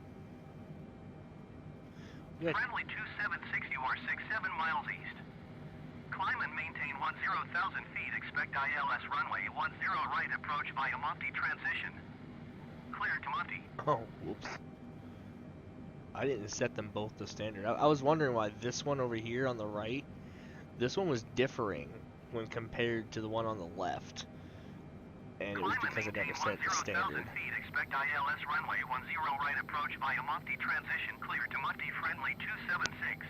Yeah. Friendly 2760, you are 67 miles east. Climb and maintain 10,000 feet. Expect ILS runway 10 right approach via Monty transition. Clear to Monty. Oh, whoops. I didn't set them both to standard. I was wondering why this one over here on the right, this one was differing when compared to the one on the left. And it was because I never set it to standard. Feet. Expect ILS runway 10 right approach via Monty transition. Clear to Monty friendly 276.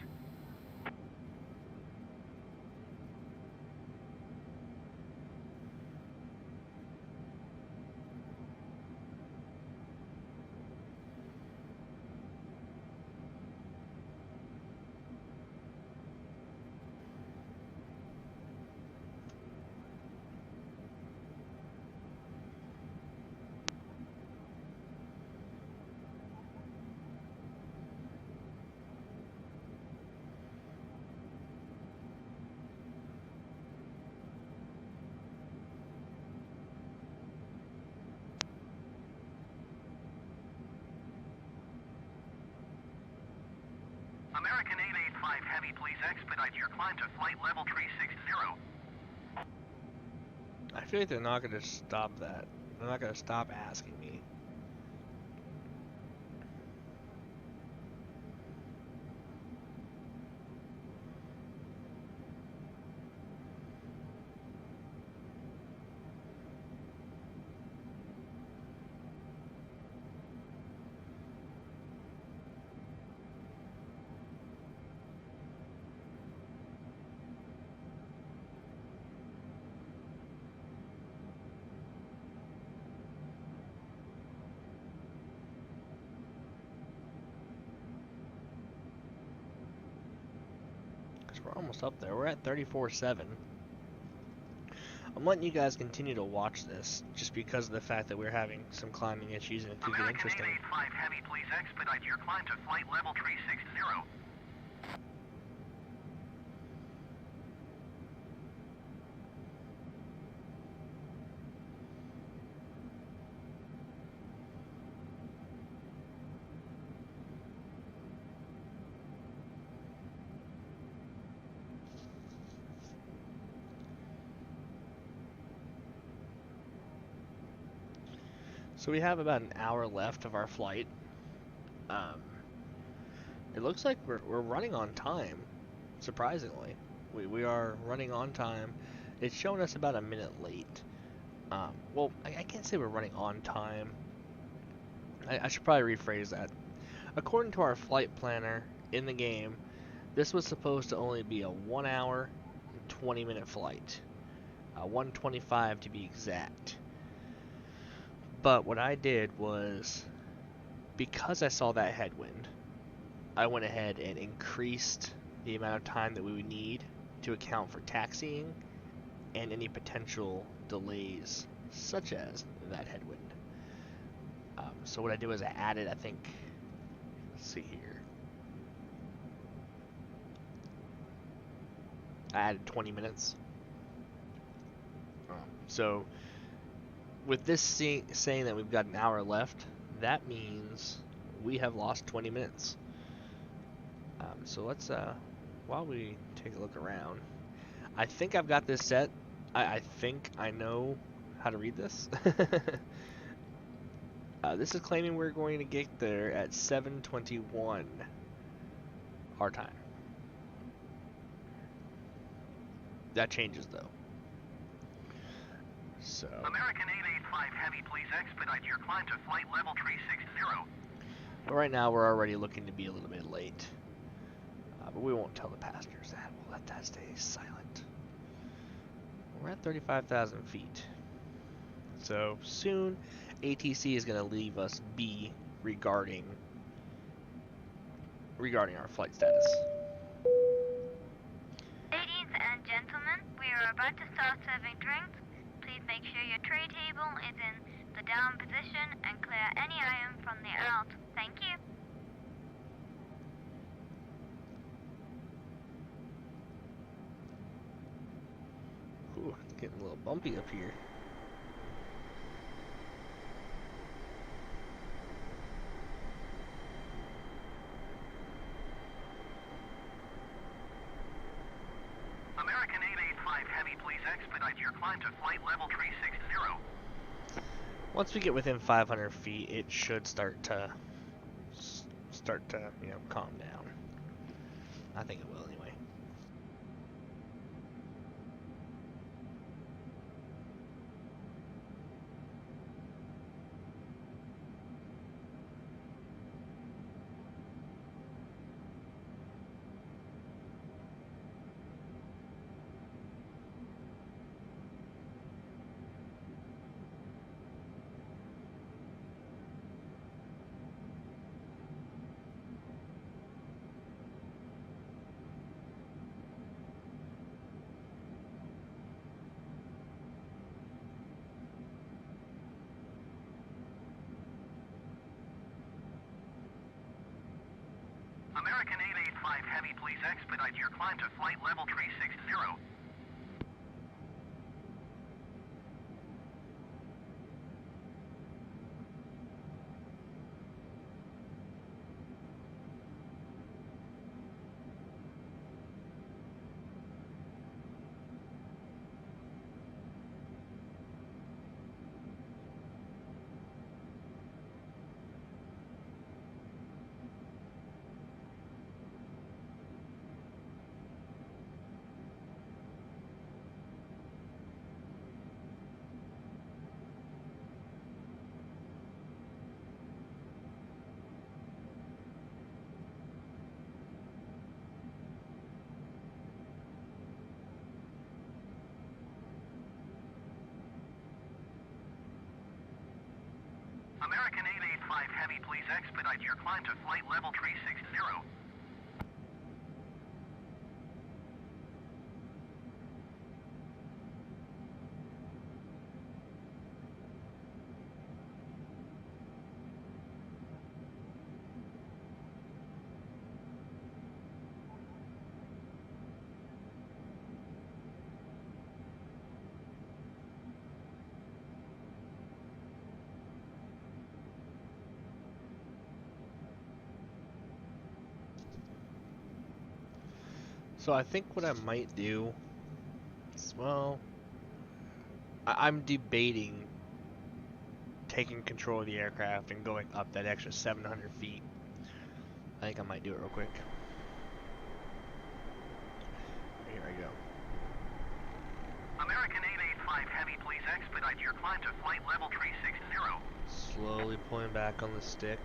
American 885 Heavy, please expedite your climb to flight level tree 60. I feel like they're not going to stop that. They're not going to stop asking me. We're almost up there. We're at 34.7. I'm letting you guys continue to watch this just because of the fact that we're having some climbing issues and it could get interesting. American 885 Heavy, please expedite your climb to flight level tree 60. So we have about an hour left of our flight. It looks like we're running on time, surprisingly. We are running on time. It's showing us about a minute late. Well, I can't say we're running on time. I should probably rephrase that. According to our flight planner in the game, this was supposed to only be a 1 hour and 20-minute flight. 1:25 to be exact. But what I did was, because I saw that headwind, I went ahead and increased the amount of time that we would need to account for taxiing and any potential delays such as that headwind. So what I did was I added, I think, let's see here, I added 20 minutes. So with this saying that we've got an hour left, that means we have lost 20 minutes. So let's, while we take a look around, I think I've got this set. I think I know how to read this. This is claiming we're going to get there at 7:21 our time. That changes though. So American 885 Heavy, please expedite your climb to flight level 360. right now we're already looking to be a little bit late. But we won't tell the passengers that. We'll let that stay silent. We're at 35,000 feet. So soon, ATC is going to leave us be regarding our flight status. Ladies and gentlemen, we are about to start serving drinks. Please make sure your tray table is in the down position and clear any item from the out. Thank you. Ooh, it's getting a little bumpy up here. American 885 Heavy, please expedite your climb to flight level 360. Once we get within 500 feet, it should start to calm down. I think it will anyway. American 885 Heavy, please expedite your climb to flight level 360. American 885 Heavy, please expedite your climb to flight level 360. So I think what I might do is, well, I'm debating taking control of the aircraft and going up that extra 700 feet. I think I might do it real quick. Here I go. American 885 Heavy, please expedite your climb to flight level 360. Slowly pulling back on the stick.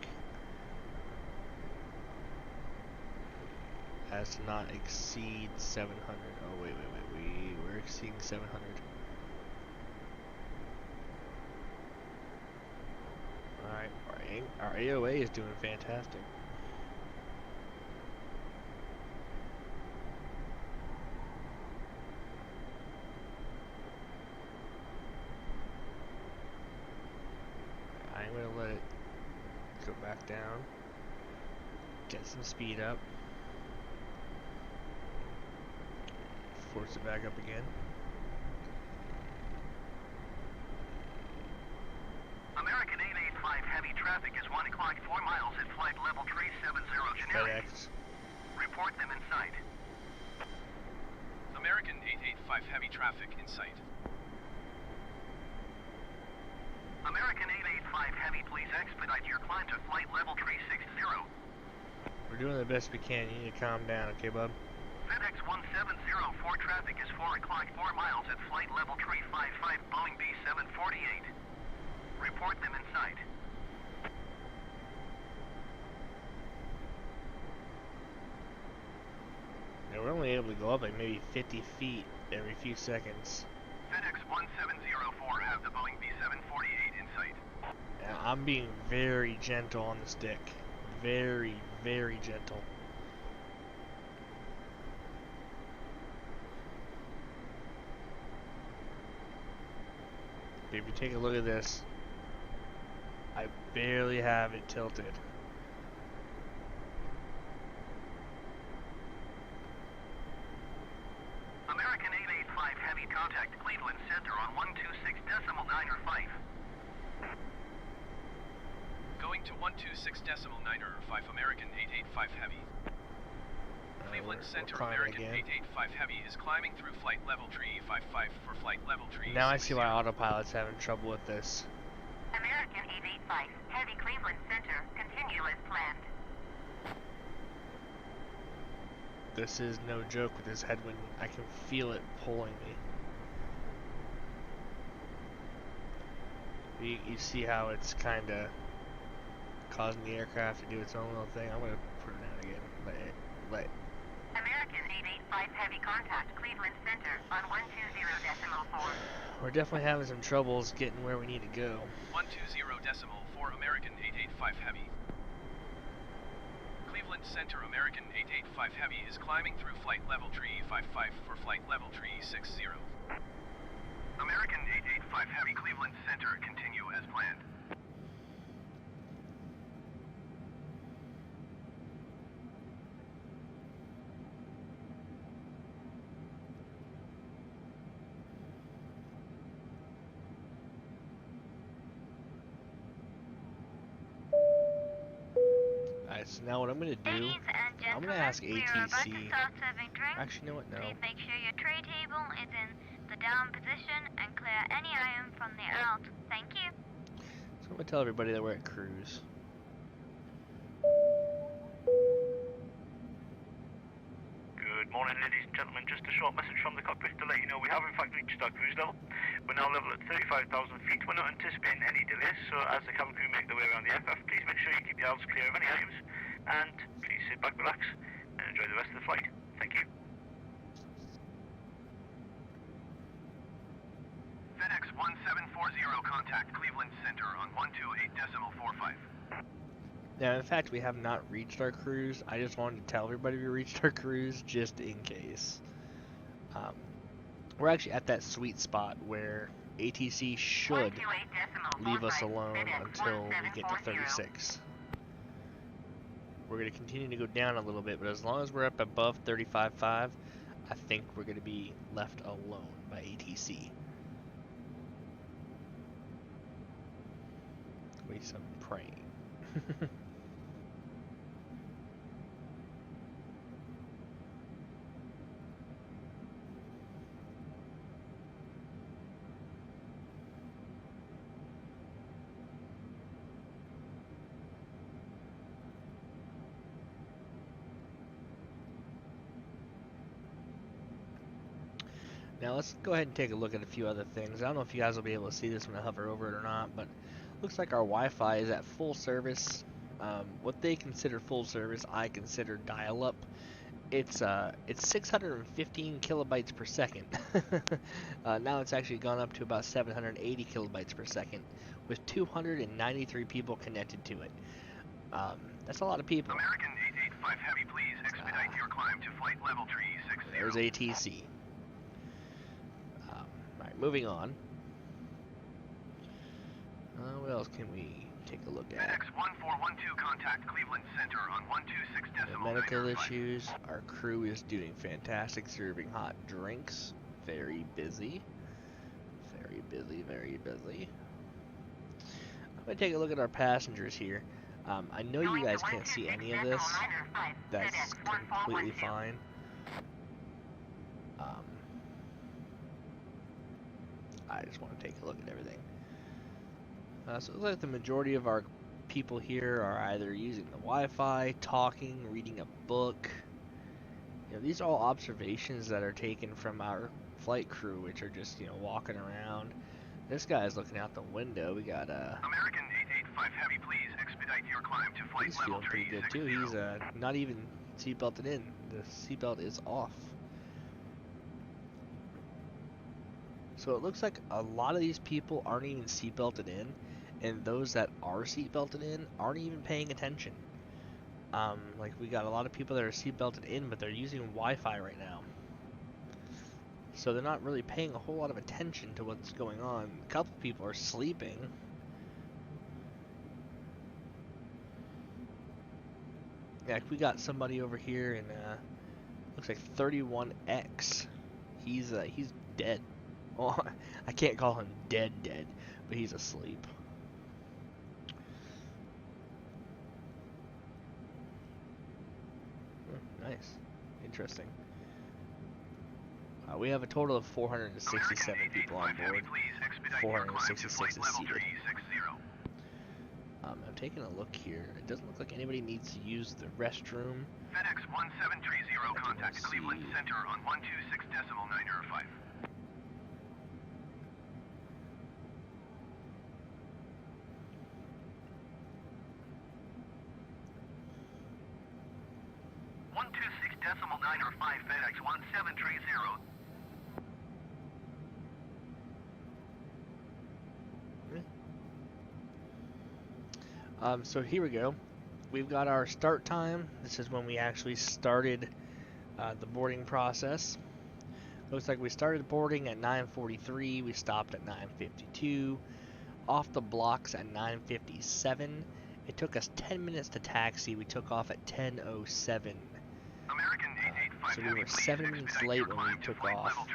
As to not exceed 700. Oh, wait. We're exceeding 700. Alright, our AOA is doing fantastic. I'm gonna let it go back down. Get some speed up. Force it back up again. American 885 Heavy, traffic is 1 o'clock 4 miles at flight level 370 generic. FedEx. Report them in sight. American 885 Heavy, traffic in sight. American 885 Heavy, please expedite your climb to flight level 360. We're doing the best we can. You need to calm down, okay, bub? FedEx 1704, traffic is 4 o'clock 4 miles at flight level 355 Boeing B748. Report them in sight. Yeah, we're only able to go up like maybe 50 feet every few seconds. FedEx 1704, have the Boeing B748 in sight. Yeah, I'm being very gentle on the stick. Very, very gentle. If you take a look at this, I barely have it tilted. American 885 Heavy, contact Cleveland Center on 126.905. Going to 126.905, American 885 Heavy. Cleveland Center, American 885 Heavy is climbing through flight level 355 for flight level 3. Now I see why autopilot's having trouble with this. American 885 Heavy, Cleveland Center, continue as planned. This is no joke with this headwind. I can feel it pulling me. You see how it's kind of causing the aircraft to do its own little thing. I'm going to put it down again. Let American 885 Heavy, contact Cleveland Center on 120.4. We're definitely having some troubles getting where we need to go. 120.4, American 885 Heavy. Cleveland Center, American 885 Heavy is climbing through flight level 355 for flight level 360. American 885 Heavy, Cleveland Center, continue as planned. Alright, so now what I'm going to do, Ladies and I'm going gentlemen, to ask we are about to ATC. start serving drinks. Actually, you know what? No. Please make sure your tray table is in the down position and clear any item from the out. Thank you. So I'm going to tell everybody that we're at cruise. Good morning, ladies and gentlemen. Just a short message from the cockpit to let you know we have in fact reached our cruise level. We're now level at 35,000 feet. We're not anticipating any delays, so as the cabin crew make their way around the aircraft, please make sure you keep your aisles clear of any items, and please sit back, relax, and enjoy the rest of the flight. Thank you. FedEx 1740, contact Cleveland Center on 128.45. Now, in fact, we have not reached our cruise. I just wanted to tell everybody we reached our cruise just in case. We're actually at that sweet spot where ATC should leave us alone until we get to 36. We're going to continue to go down a little bit, but as long as we're up above 35.5, I think we're going to be left alone by ATC. At least I'm praying. Now let's go ahead and take a look at a few other things. I don't know if you guys will be able to see this when I hover over it or not, but looks like our Wi-Fi is at full service. What they consider full service, I consider dial-up. It's 615 kilobytes per second. Now it's actually gone up to about 780 kilobytes per second, with 293 people connected to it. That's a lot of people. American 885 Heavy, please expedite your climb to flight level 360. There's ATC. Alright, moving on. What else can we take a look at? FedEx 1412, contact Cleveland Center on 126.9. Medical issues. Our crew is doing fantastic, serving hot drinks. Very busy. Very busy, very busy. I'm going to take a look at our passengers here. I know you guys can't see any of this. That's completely fine. I just want to take a look at everything. So it looks like the majority of our people here are either using the Wi-Fi, talking, reading a book. You know, these are all observations that are taken from our flight crew, which are just, you know, walking around. This guy's looking out the window. We got American 885 Heavy, please expedite your climb to flight he's level feeling pretty good too. 360. He's not even seatbelted in. The seatbelt is off. So it looks like a lot of these people aren't even seatbelted in, and those that are seatbelted in aren't even paying attention. Like we got a lot of people that are seatbelted in, but they're using Wi-Fi right now. So they're not really paying a whole lot of attention to what's going on. A couple people are sleeping. Yeah, we got somebody over here in looks like 31X. He's dead. Oh, I can't call him dead, but he's asleep. Nice. Interesting. We have a total of 467 people on board. 466 is seated. I'm taking a look here. It doesn't look like anybody needs to use the restroom. FedEx 1730, contact Cleveland Center on 126.905. FedEx 1730. So here we go. We've got our start time. This is when we actually started the boarding process. Looks like we started boarding at 9:43. We stopped at 9:52. Off the blocks at 9:57. It took us 10 minutes to taxi. We took off at 10:07. So we were 7 minutes late when we took off.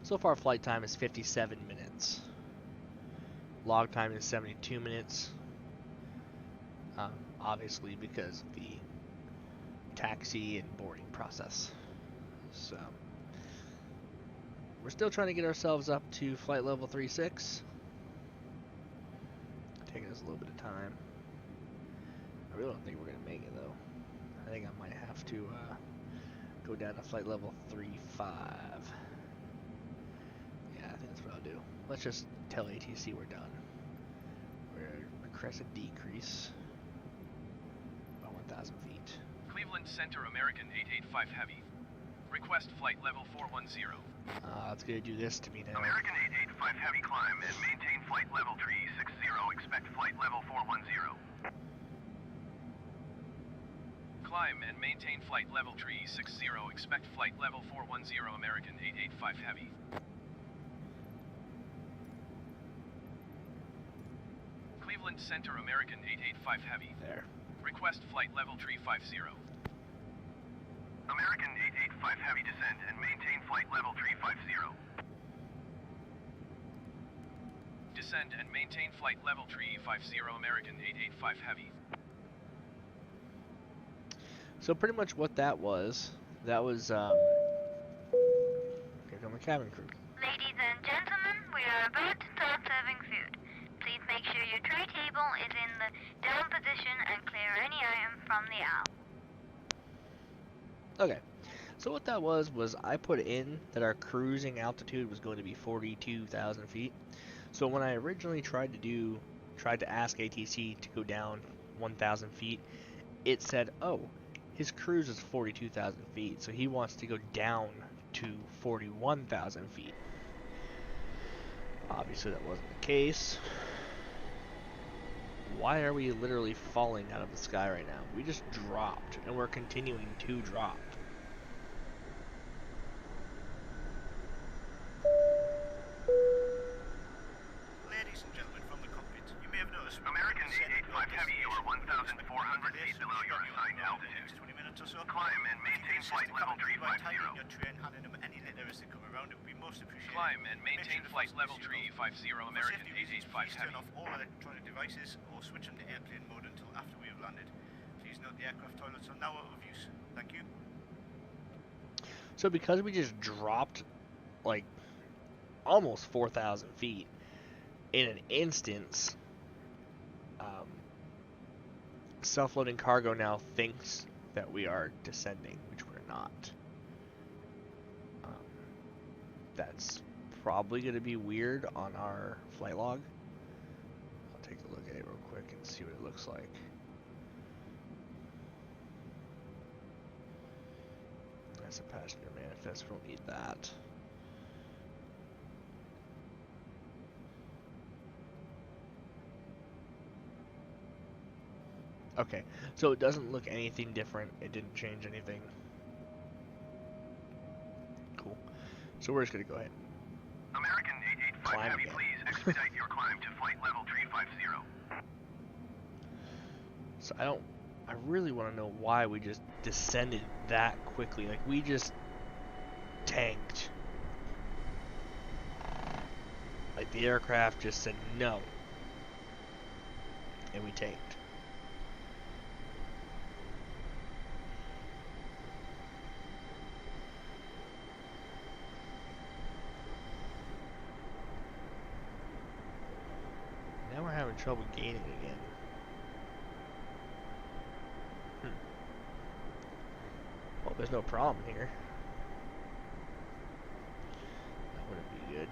So far flight time is 57 minutes. Log time is 72 minutes. Obviously because of the taxi and boarding process. So we're still trying to get ourselves up to flight level 36. Taking us a little bit of time. I really don't think we're gonna make it though. I think I might have to go down to flight level 35. Yeah, I think that's what I'll do. Let's just tell ATC we're done. We're request a decrease by 1,000 feet. Cleveland Center, American 885 Heavy. Request flight level 410. It's gonna do this to me now. American 885 Heavy, climb and maintain flight level 360. Expect flight level 410. Climb and maintain flight level 360. Expect flight level 410. American 885 Heavy. Cleveland Center, American 885 Heavy. There. Request flight level 350. American 885 Heavy, descend and maintain flight level 350. Descend and maintain flight level 350. American 885 Heavy. So pretty much what that was here come the cabin crew. Ladies and gentlemen, we are about to start serving food. Please make sure your tray table is in the down position and clear any item from the aisle. Okay, So what that was I put in that our cruising altitude was going to be 42,000 feet. So when I originally tried to ask ATC to go down 1,000 feet, it said, oh, his cruise is 42,000 feet, so he wants to go down to 41,000 feet. Obviously that wasn't the case. Why are we literally falling out of the sky right now? We just dropped, and we're continuing to drop. Ladies and gentlemen, from the cockpit, you may have noticed American 885 Heavy, you are 1,400 feet below your assigned altitude. 20 minutes or so. Climb and maintain flight level 350. Your train, handing them any letters that come around, it would be most appreciated. Climb and maintain flight level 350, American 885 Heavy. Turn off all electronic devices or switch them to airplane mode until after we have landed. Please note the aircraft toilets are now out of use. Thank you. So because we just dropped like almost 4,000 feet in an instance, self-loading cargo now thinks that we are descending, which we're not. That's probably going to be weird on our flight log. I'll take a look at it real quick and see what it looks like. That's a passenger manifest, we don't need that. Okay, so it doesn't look anything different. It didn't change anything. Cool. So we're just gonna go ahead. American 885 Climb Heavy, again. please expedite your climb to flight level 350. So I really want to know why we just descended that quickly. Like we just tanked. Like the aircraft just said no. And we tanked. Now we're having trouble gaining again. Well, there's no problem here. That wouldn't be good.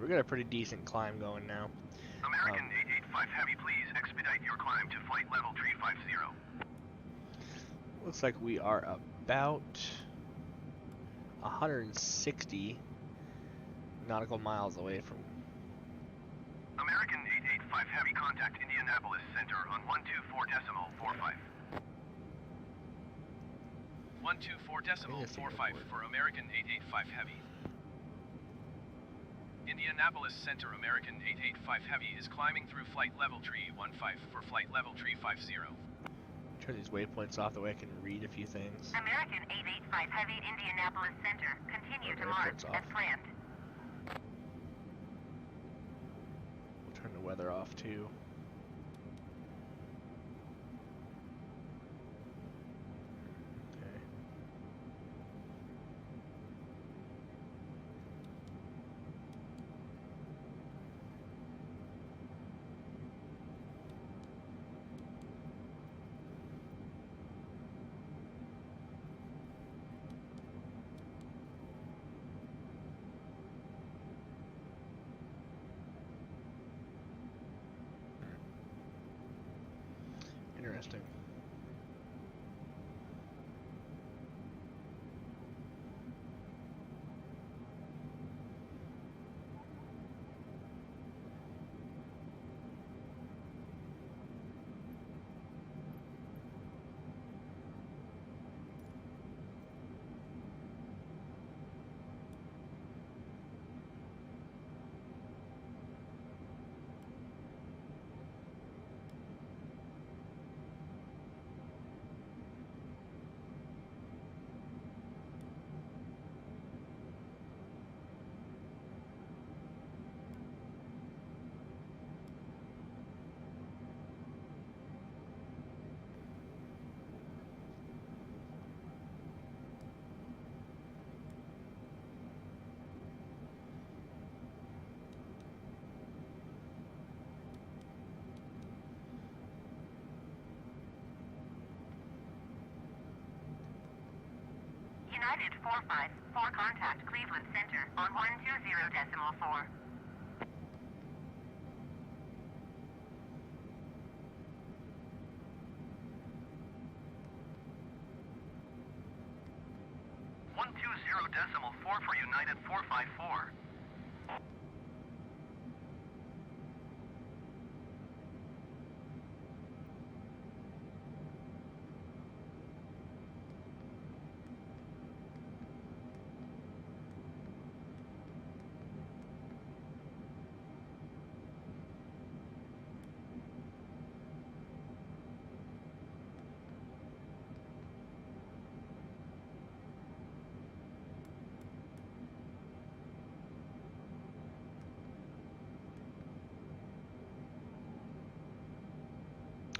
We got a pretty decent climb going now. American 885 Heavy, please expedite your climb to flight level 350. Looks like we are about 160 nautical miles away from. American 885 Heavy, contact Indianapolis Center on 124.45. 124.45 for American 885 Heavy. Indianapolis Center, American 885 Heavy is climbing through flight level 315 for flight level 350. Turn these waypoints off, that way I can read a few things. American 885 Heavy, Indianapolis Center. Continue to march Waypoints as off. planned. We'll turn the weather off too. Okay. Interesting. United 454, contact Cleveland Center on 120.4. for United 454.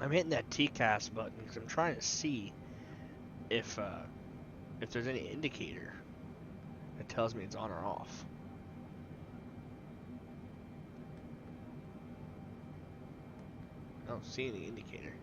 I'm hitting that TCAS button because I'm trying to see if there's any indicator that tells me it's on or off. I don't see any indicator.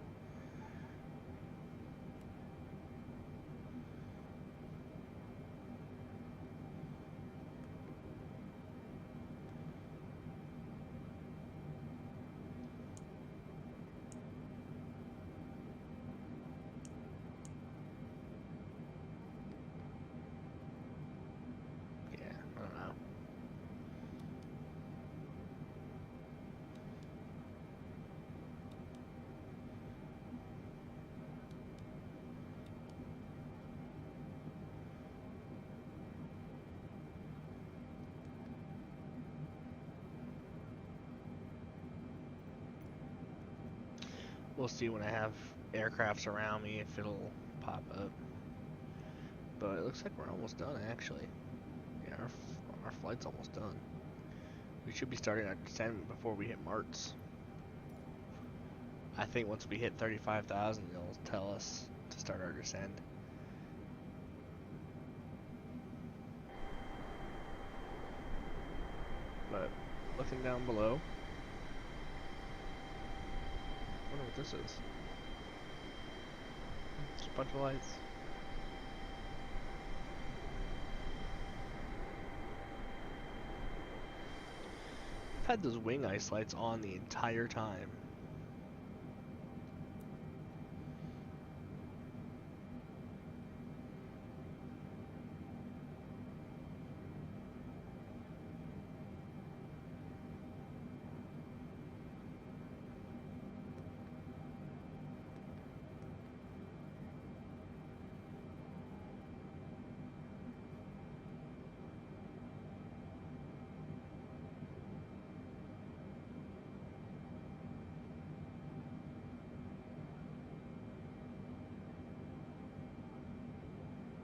We'll see when I have aircrafts around me if it'll pop up. But it looks like we're almost done, actually. Yeah, our flight's almost done. We should be starting our descent before we hit Marts. I think once we hit 35,000, it'll tell us to start our descent. But looking down below, I wonder what this is. Just a bunch of lights. I've had those wing ice lights on the entire time.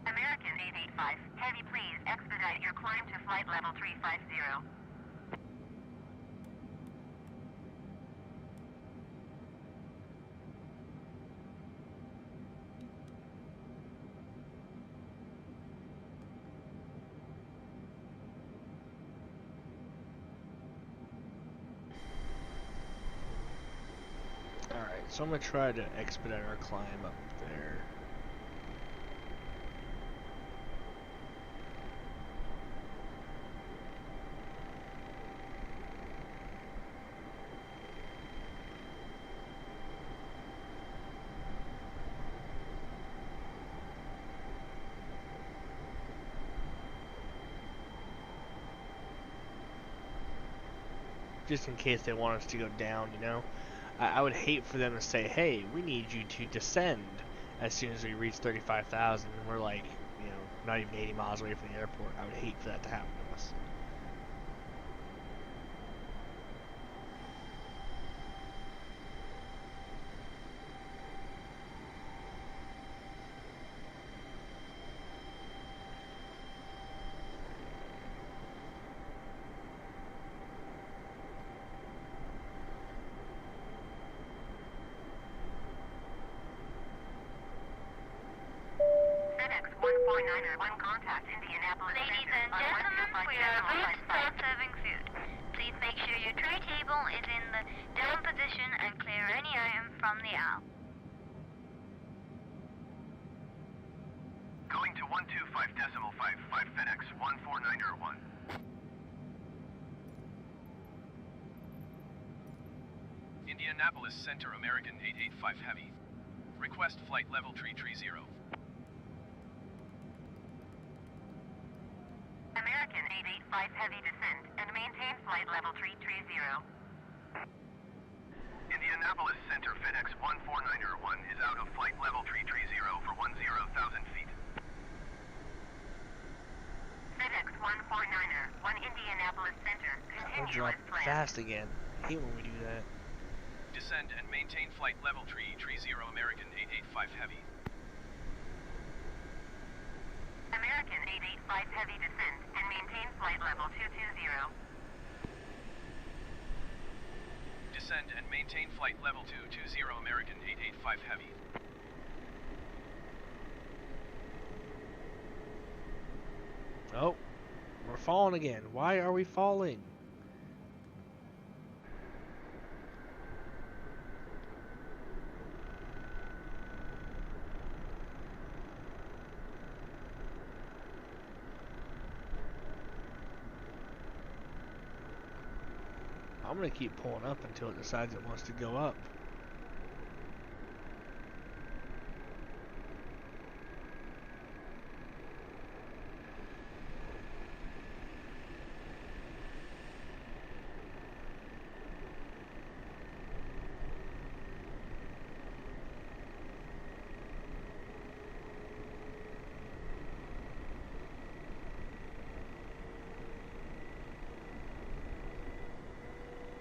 American 885, heavy please expedite your climb to flight level 350. Alright, so I'm going to try to expedite our climb up there. Just in case they want us to go down, you know? I would hate for them to say, hey, we need you to descend as soon as we reach 35,000 and we're like, you know, not even 80 miles away from the airport. I would hate for that to happen to us. FedEx 1491, contact Indianapolis Ladies Center and on gentlemen, we are about to 125 start serving food. Please make sure your tray table is in the down position and clear any item from the aisle. Going to 125.55 FedEx 149er1. Indianapolis Center American 885 Heavy. Request flight level 330. American 885 Heavy descend and maintain flight level 330. Indianapolis Center FedEx 149er1 is out of flight level 330 for 10,000 feet. FedEx 149er, 1 Indianapolis Center, We'll continue drop as planned. fast again. I hate when we do that. Descend and maintain flight level 330 American 885 Heavy. American 885 Heavy descend and maintain flight level 220. Descend and maintain flight level 220 American 885 Heavy. Oh, we're falling again. Why are we falling? I'm gonna keep pulling up until it decides it wants to go up.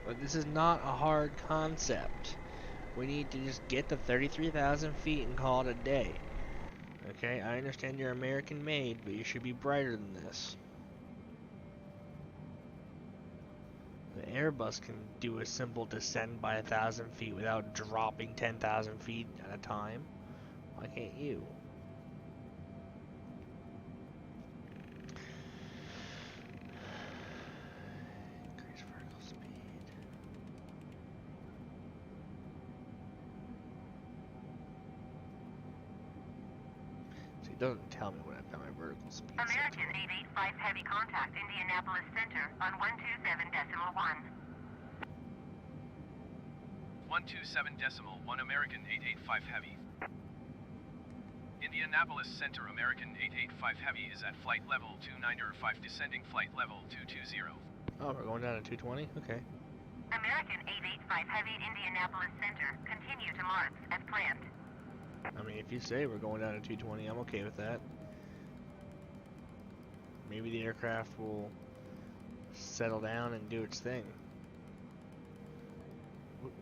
But this is not a hard concept. We need to just get to 33,000 feet and call it a day. Okay, I understand you're American made, but you should be brighter than this. The Airbus can do a simple descend by 1,000 feet without dropping 10,000 feet at a time. Why can't you? Increase vertical speed. So it doesn't tell me when I've got my vertical speed. American 885 Heavy contact Indianapolis Center on 127.1. 127.1 American 885 Heavy. Indianapolis Center American 885 Heavy is at flight level 295, descending flight level 220. Oh, we're going down to 220? Okay. American 885 Heavy Indianapolis Center, continue to Mars as planned. I mean, if you say we're going down to 220, I'm okay with that. Maybe the aircraft will settle down and do its thing. Wait.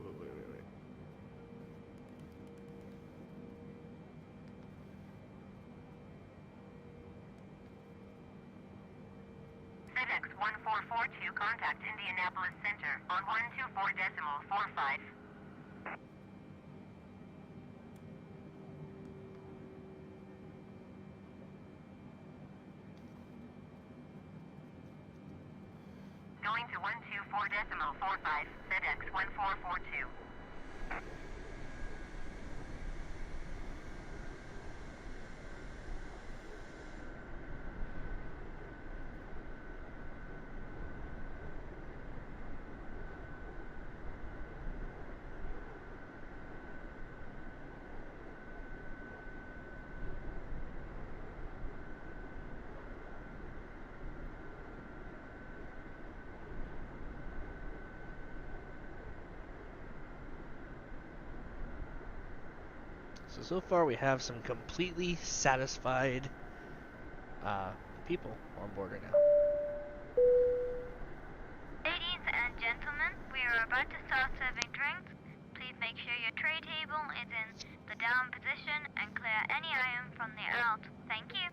FedEx 1442 contact Indianapolis Center on 124.45. Going to 124.45, FedEx 1442. So far we have some completely satisfied people on board right now. Ladies and gentlemen, we are about to start serving drinks. Please make sure your tray table is in the down position and clear any item from the out. Thank you.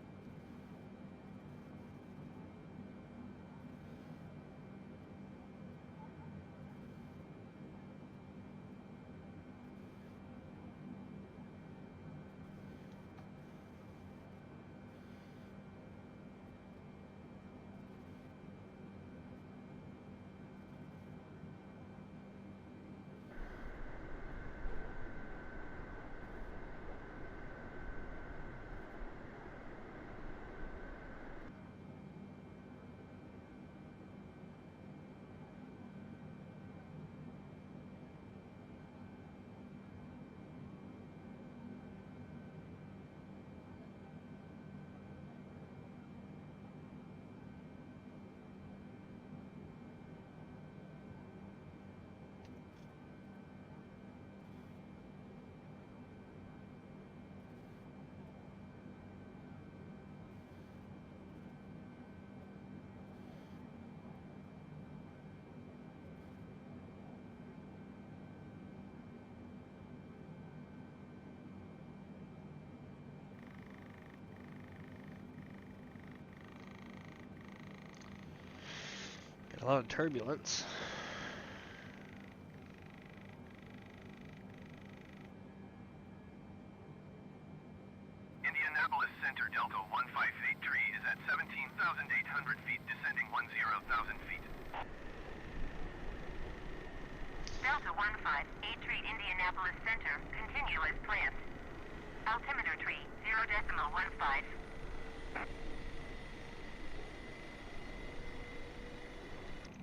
A lot of turbulence. Indianapolis Center Delta 1583 is at 17,800 feet, descending 10,000 feet. Delta 1583 Indianapolis Center, continue as planned. Altimeter tree, 0.15.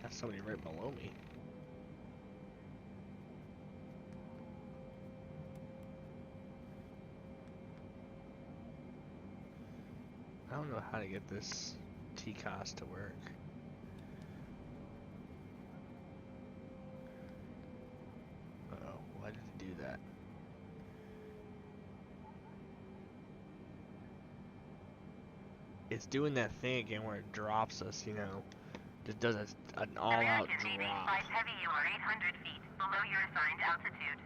That's somebody right below me. I don't know how to get this TCOS to work. Uh-oh, why did it do that? It's doing that thing again where it drops us, you know. Just does an all-out American drop. 885 Heavy, you are 800 feet below your assigned altitude.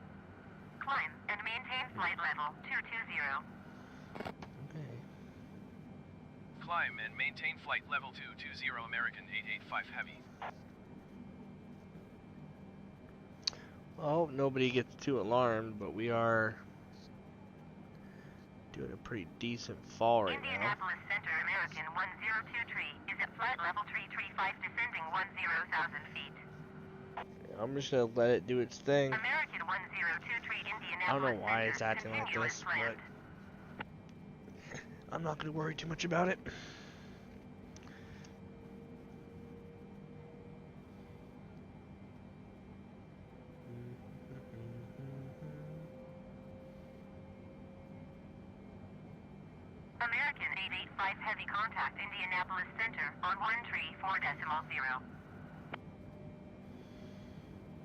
Climb and maintain flight level 220. Okay. Climb and maintain flight level 220 American 885 Heavy. Well, nobody gets too alarmed, but we are doing a pretty decent fall right now. Indianapolis Center American 1023 is at flight level 335, descending 10,000 feet. I'm just gonna let it do its thing. American 1023 Indianapolis I don't know why Center, it's acting like continue as this, planned. but I'm not gonna worry too much about it. American 885 Heavy contact Indianapolis Center on 134.0.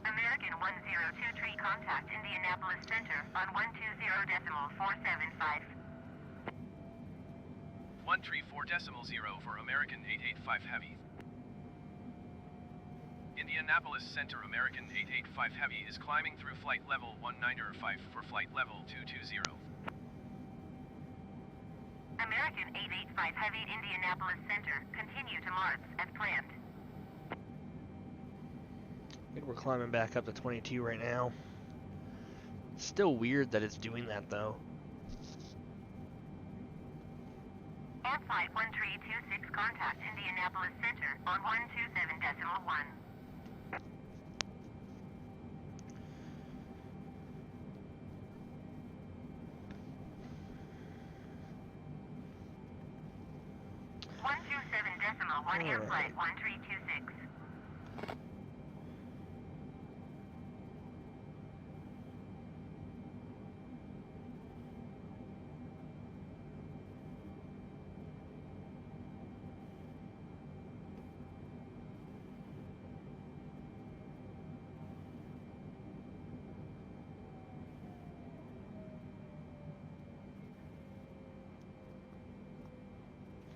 American 1023 contact Indianapolis Center on 120.475. 134.0 for American 885 Heavy. Indianapolis Center American 885 Heavy is climbing through flight level 195 for flight level 220. American 885 Heavy Indianapolis Center, continue to Mars as planned. I think we're climbing back up to 22 right now. Still weird that it's doing that though. And flight 1326 contact Indianapolis Center on 127.1. One air flight 1326.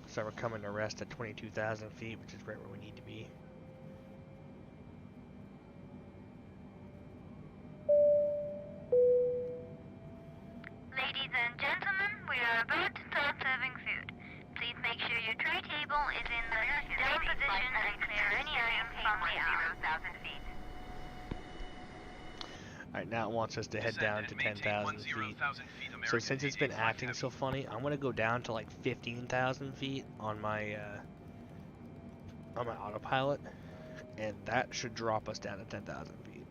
So we're coming to rest at 22,000 feet, which is right where we need to be. Ladies and gentlemen, we are about to start serving food. Please make sure your tray table is in the down position and clear any items from the aisle. 0,000 feet. Alright, now it wants us to head down to 10,000 feet. So since it's been acting so funny, I'm gonna go down to like 15,000 feet on my autopilot, and that should drop us down to 10,000 feet.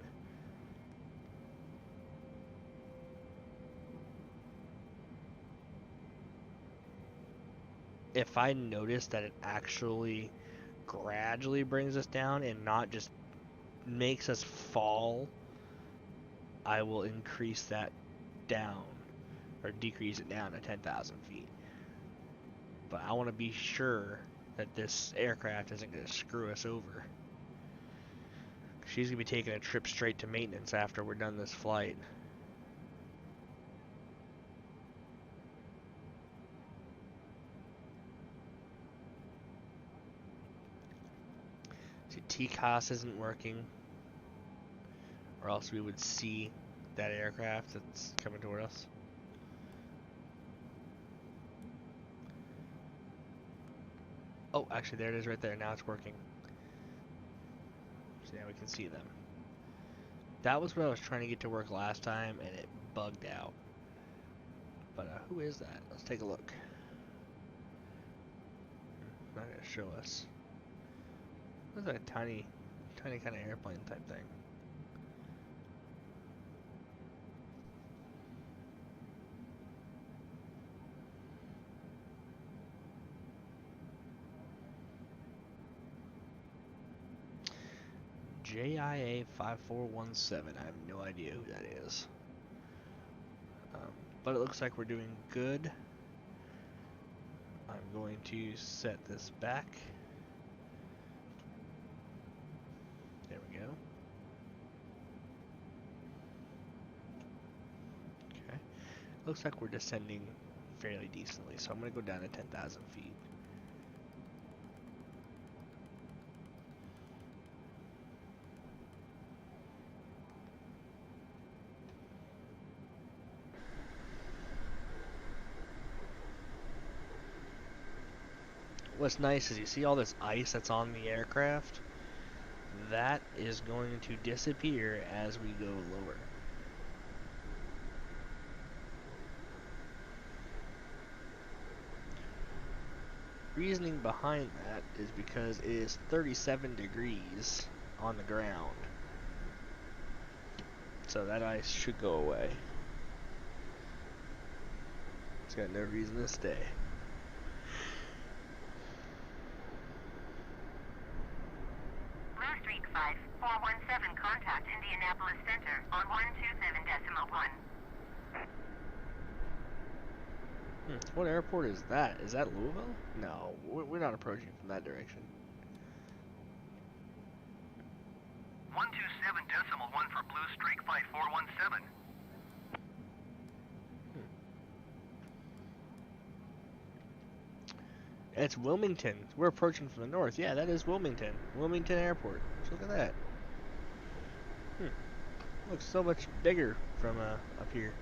If I notice that it actually gradually brings us down and not just makes us fall, I will increase that down, or decrease it down to 10,000 feet. But I want to be sure that this aircraft isn't going to screw us over. She's going to be taking a trip straight to maintenance after we're done this flight. See, TCOS isn't working, or else we would see that aircraft that's coming toward us. Oh, actually there it is right there. Now it's working. So now we can see them. That was what I was trying to get to work last time, and it bugged out. But who is that? Let's take a look. Not gonna show us. Looks like a tiny kind of airplane type thing. JIA 5417. I have no idea who that is. But it looks like we're doing good. I'm going to set this back. There we go. Okay. Looks like we're descending fairly decently, so I'm going to go down to 10,000 feet. What's nice is you see all this ice that's on the aircraft? That is going to disappear as we go lower. Reasoning behind that is because it is 37 degrees on the ground. So that ice should go away. It's got no reason to stay. Blue Streak 5417, contact Indianapolis Center on 127.1. What airport is that? Is that Louisville? No, we're not approaching from that direction. 127.1 for Blue Streak 5417. It's Wilmington. We're approaching from the north. Yeah, that is Wilmington. Wilmington Airport. Look at that. Looks so much bigger from up here.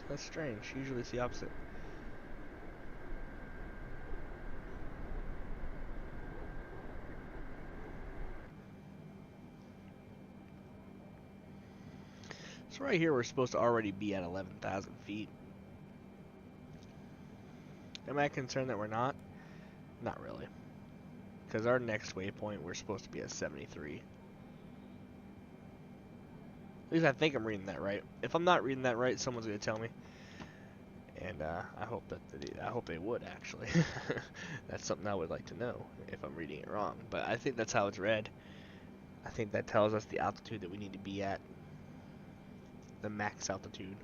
That's strange. Usually it's the opposite. So right here we're supposed to already be at 11,000 feet. Am I concerned that we're not? Not really. Because our next waypoint we're supposed to be at 73. At least I think I'm reading that right. If I'm not reading that right, someone's gonna tell me. And I hope they would actually. That's something I would like to know if I'm reading it wrong. But I think that's how it's read. I think that tells us the altitude that we need to be at. The max altitude.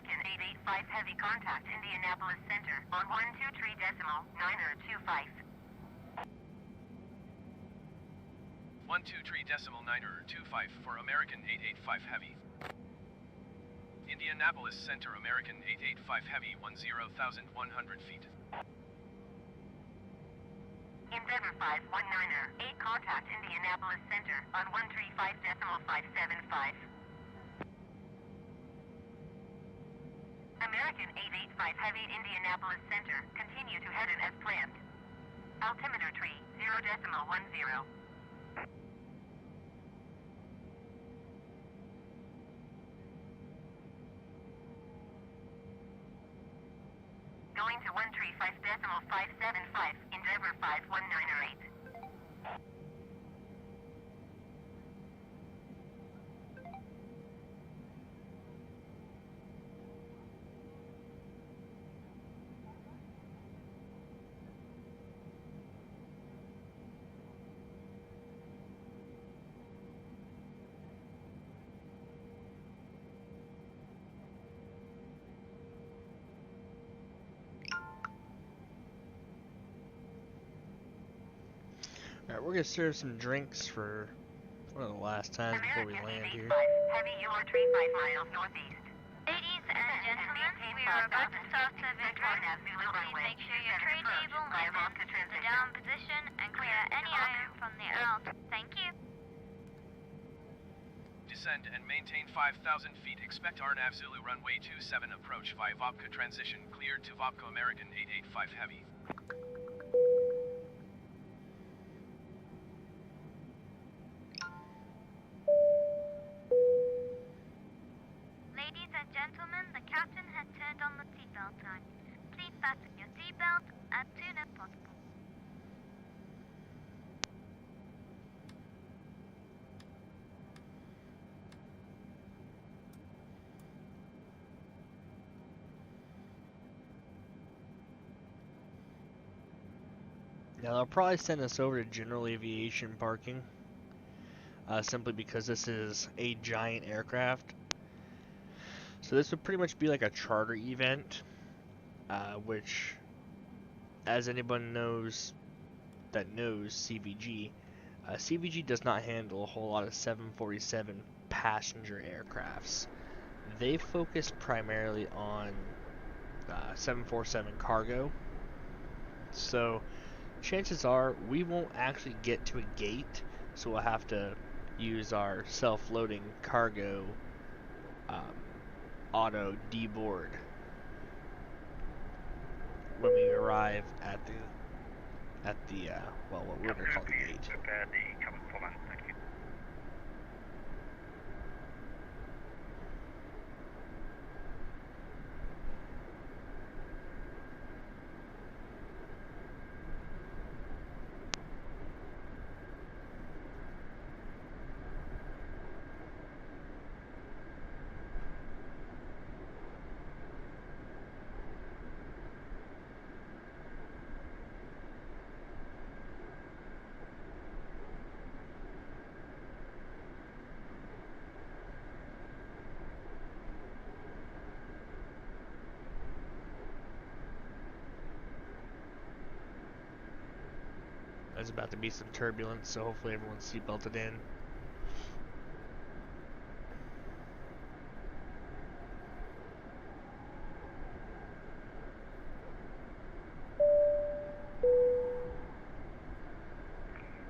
American 885 Heavy contact Indianapolis Center on 123.925. 123.925 for American 885 Heavy. Indianapolis Center, American 885 Heavy, 10,100 feet. Endeavor 519er, 8 contact Indianapolis Center on 135.575. American 885 Heavy, Indianapolis Center, continue to head in as planned. Altimeter tree, 0.10. Going to 135.575, Endeavor 519er 8. Alright, we're gonna serve some drinks for one of the last times before we land here. Heavy, you are 35 miles northeast. Ladies and gentlemen, we are about to start serving drinks. Please make sure your tray table is in the down position and clear any item from the out. Thank you. Descend and maintain 5,000 feet. Expect RNAV Zulu runway 27 approach via Vopka transition. Cleared to Vopka American 885 Heavy. Ladies and gentlemen, the captain has turned on the seatbelt sign. Please fasten your seatbelt as soon as possible. Now they'll probably send us over to general aviation parking, simply because this is a giant aircraft. So this would pretty much be like a charter event, which, as anyone knows that knows CVG, CVG does not handle a whole lot of 747 passenger aircrafts. They focus primarily on 747 cargo. So chances are we won't actually get to a gate, so we'll have to use our self-loading cargo auto deboard when we arrive at the well, what we're gonna call the gate. Prepare the cabin for land, thank you. There's about to be some turbulence, so hopefully everyone's seatbelted in.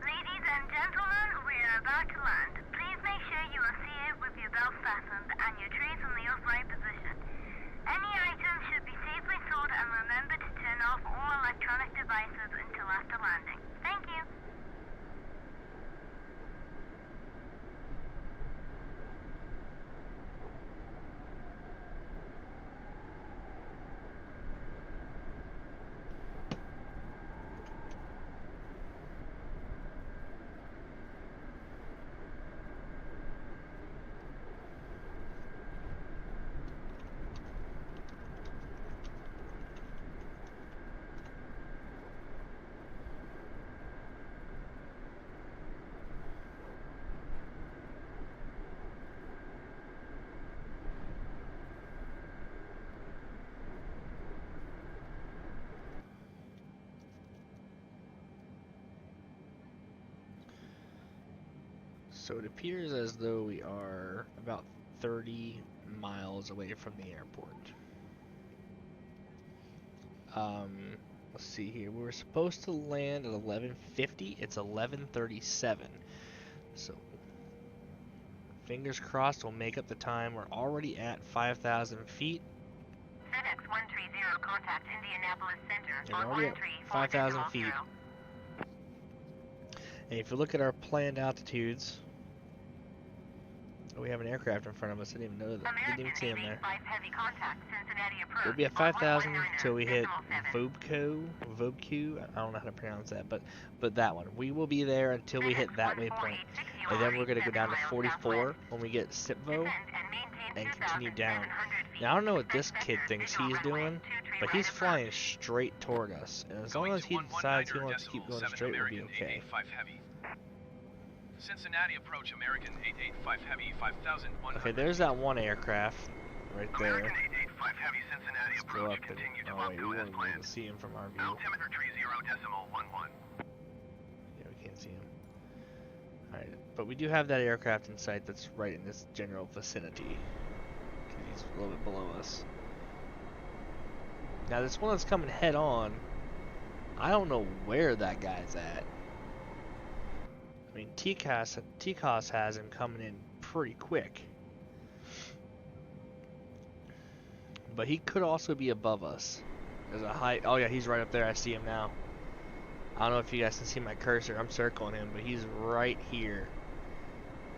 Ladies and gentlemen, we are about to land. Please make sure you are seated with your belt fastened and your trays in the upright position. Any items should be safely stored, and remember to turn off all electronic devices until after landing. Thank you. So it appears as though we are about 30 miles away from the airport. Let's see here. We were supposed to land at 11:50. It's 11:37. So fingers crossed we'll make up the time. We're already at 5,000 feet. FedEx 130, contact Indianapolis Center Yeah, on we're already at 5,000 feet. And if you look at our planned altitudes, oh, we have an aircraft in front of us. I didn't even know that. Didn't even see him there. We'll be at 5,000 until we hit Vobco. I don't know how to pronounce that, but that one. We will be there until we hit that waypoint. And then we're going to go down to 44 when we get Sipvo and continue down. Now, I don't know what this kid thinks he's doing, but he's flying straight toward us. And as long as he decides he wants to keep going straight, we'll be okay. Cincinnati approach American 885 Heavy 5100. Okay, there's that one aircraft right there. American 885 Heavy Cincinnati Let's go approach up and continue to oh wait, we Vobco as won't be able planned. to see him from our view. Altimeter 30.11. Yeah, we can't see him. Alright, but we do have that aircraft in sight that's right in this general vicinity. Because he's a little bit below us. Now this one that's coming head on, I don't know where that guy's at. I mean, TCOS has him coming in pretty quick. But he could also be above us. There's a high... Oh yeah, he's right up there. I see him now. I don't know if you guys can see my cursor. I'm circling him, but he's right here.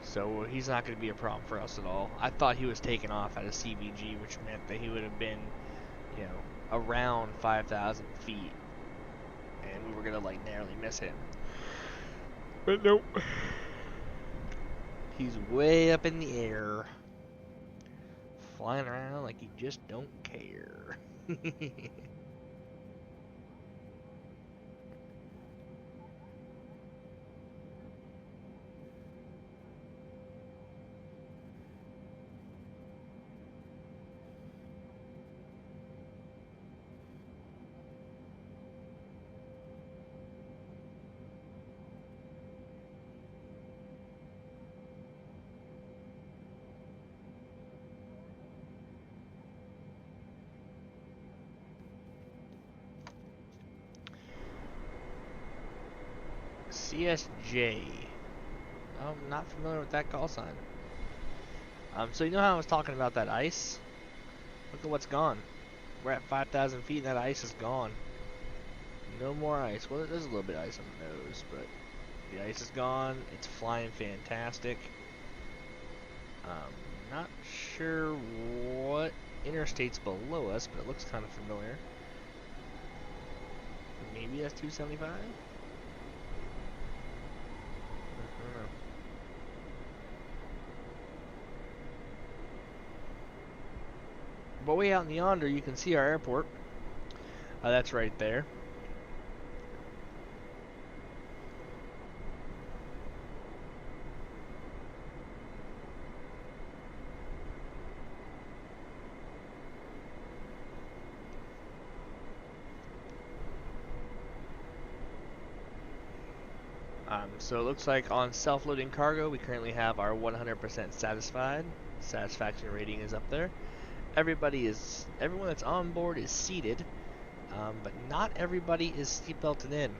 So he's not going to be a problem for us at all. I thought he was taking off at a CVG, which meant that he would have been, you know, around 5,000 feet. And we were going to, like, narrowly miss him. But nope. He's way up in the air. Flying around like he just don't care. CSJ. I'm not familiar with that call sign. So you know how I was talking about that ice? Look at what's gone. We're at 5,000 feet and that ice is gone. No more ice. Well, there's a little bit of ice on the nose, but the ice is gone. It's flying fantastic. Not sure what interstate's below us, but it looks kind of familiar. Maybe that's 275? But way out in yonder, you can see our airport. That's right there. So it looks like on self-loading cargo, we currently have our 100% satisfied. Satisfaction rating is up there. Everyone that's on board is seated, but not everybody is seatbelted in.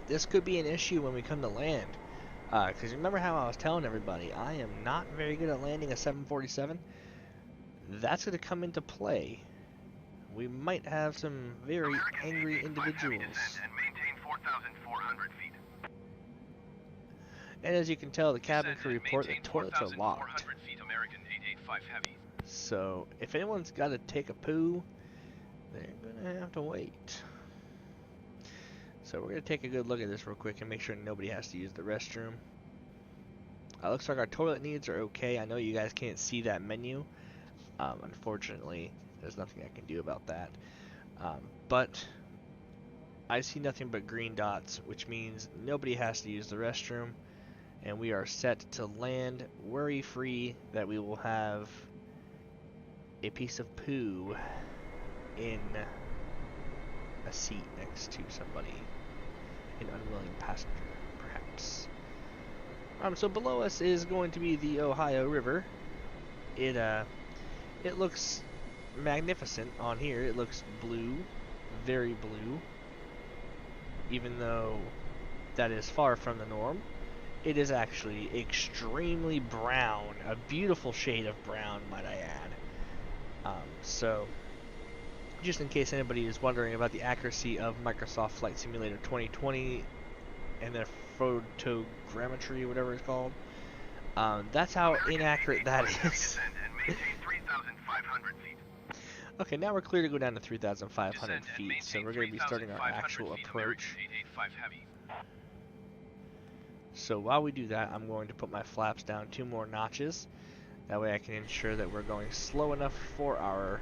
This could be an issue when we come to land, because remember how I was telling everybody, I am not very good at landing a 747. That's going to come into play. We might have some very angry individuals. And maintain 4,400 feet. And as you can tell, the cabin crew report the toilets are locked. Feet, American 885 Heavy. So, if anyone's got to take a poo, they're going to have to wait. So, we're going to take a good look at this real quick and make sure nobody has to use the restroom. Looks like our toilet needs are okay. I know you guys can't see that menu. Unfortunately, there's nothing I can do about that. But I see nothing but green dots, which means nobody has to use the restroom. And we are set to land worry-free that we will have a piece of poo in a seat next to somebody, an unwilling passenger, perhaps. So below us is going to be the Ohio River. It looks magnificent on here. It looks blue, very blue, even though that is far from the norm. It is actually extremely brown, a beautiful shade of brown, might I add. So, just in case anybody is wondering about the accuracy of Microsoft Flight Simulator 2020 and their photogrammetry, whatever it's called, that's how inaccurate that is. Okay, now we're clear to go down to 3,500 feet, so we're going to be starting our actual approach. So while we do that, I'm going to put my flaps down 2 more notches. That way I can ensure that we're going slow enough for our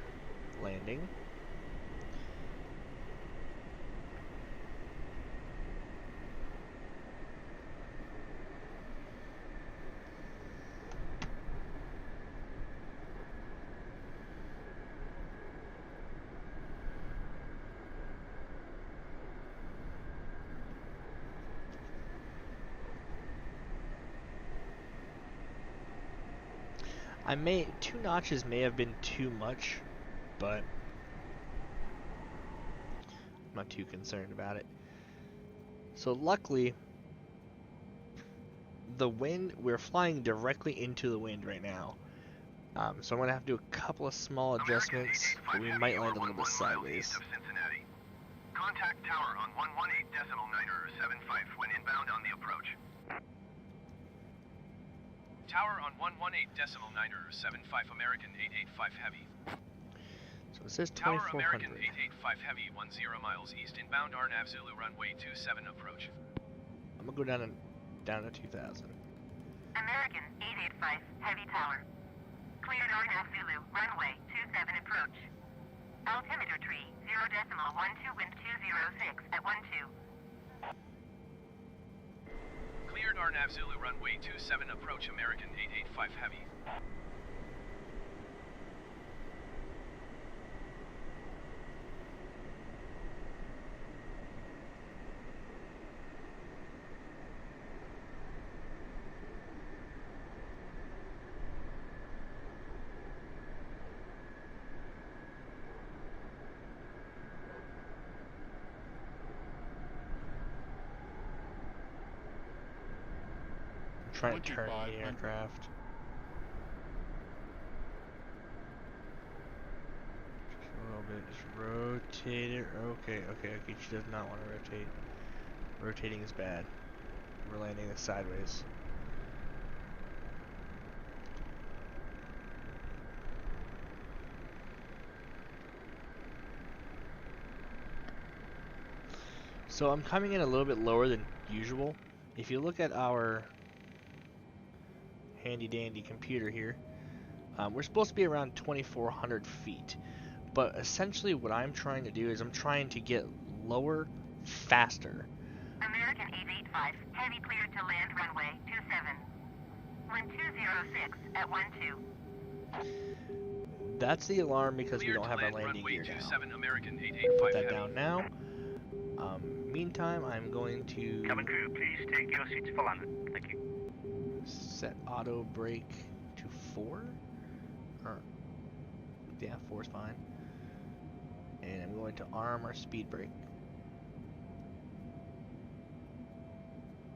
landing. Two notches may have been too much, but I'm not too concerned about it. So luckily, the wind, we're flying directly into the wind right now. So I'm going to have to do a couple of small adjustments, but we might land a little bit sideways. Contact tower on 118.975 when inbound on the approach. Tower on 118.975 American 885 Heavy. So it says Tower 2400. American 885 Heavy 10 miles east inbound RNAV Zulu runway 27 approach. I'm gonna go down to 2000. American 885 Heavy Tower. Cleared RNAV Zulu runway 27 approach. Altimeter tree 0.12 wind 206 at 12. Cleared RNAV Zulu runway 27 approach American 885 Heavy. Trying to turn the aircraft. Just a little bit. Just rotate it. Okay. She does not want to rotate. Rotating is bad. We're landing this sideways. So I'm coming in a little bit lower than usual. If you look at our handy dandy computer here, we're supposed to be around 2,400 feet, but essentially what I'm trying to do is I'm trying to get lower faster. American 885 Heavy cleared to land runway 27. Wind 206 at 12. That's the alarm because we don't have our landing gear now. Put that down now. Meantime, I'm going to Cabin crew, please take your seats for landing. Thank you. set auto brake to 4. Or, yeah, 4 is fine. And I'm going to arm our speed brake.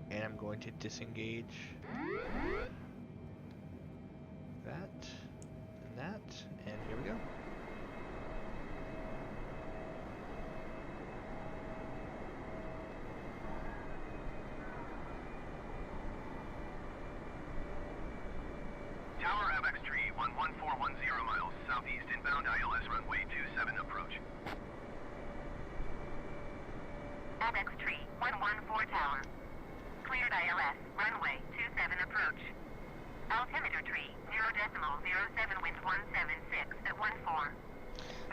And I'm going to disengage that and that, and here we go. Tower Apex Tree 11410 miles southeast inbound ILS runway 27 approach. Apex Tree 114 Tower. Cleared ILS runway 27 approach. Altimeter tree 0.07 wind 176 at 14.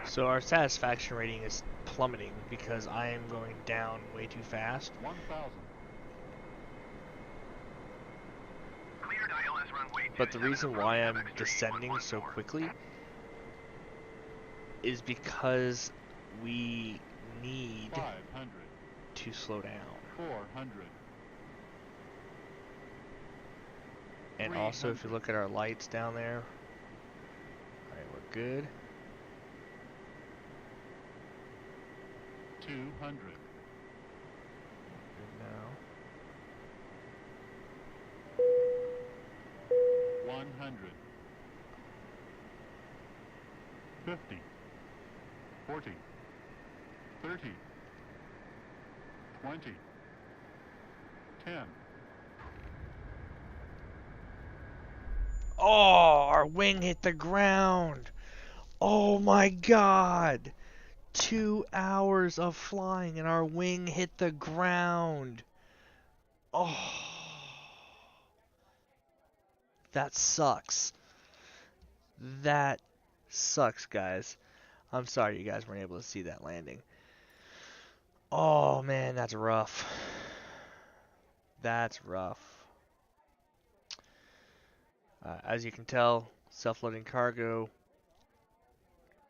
So our satisfaction rating is plummeting because I am going down way too fast. 1,000. Cleared ILS runway 27 But the reason why I'm Apex Tree descending so 114. quickly is because we need 500. to slow down. 400. And also, if you look at our lights down there, alright, we're good. 200. Good now. 100. 50. 40. 30. 20. 10. Oh, our wing hit the ground. Oh my god. 2 hours of flying and our wing hit the ground. Oh. That sucks. That sucks, guys. I'm sorry you guys weren't able to see that landing. Oh man, that's rough. That's rough. As you can tell, self-loading cargo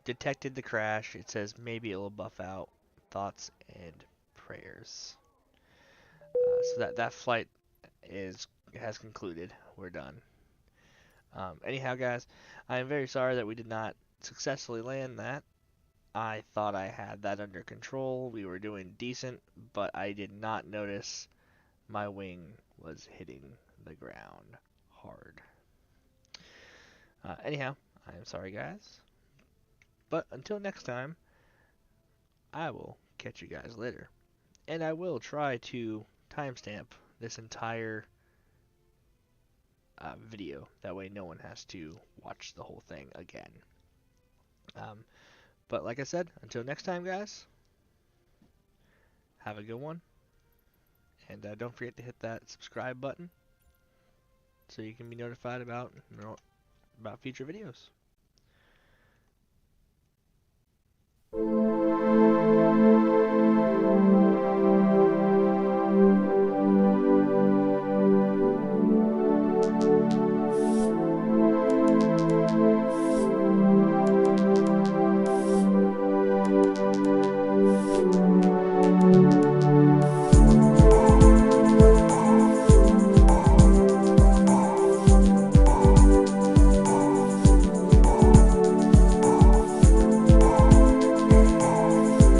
detected the crash. It says maybe it will buff out. Thoughts and prayers. So that flight has concluded. We're done. Anyhow, guys, I am very sorry that we did not successfully land that. I thought I had that under control. We were doing decent, but I did not notice my wing was hitting the ground hard. Anyhow, I am sorry, guys. But until next time, I will catch you guys later. And I will try to timestamp this entire video. That way no one has to watch the whole thing again. But like I said, until next time, guys, have a good one. And don't forget to hit that subscribe button so you can be notified about future videos.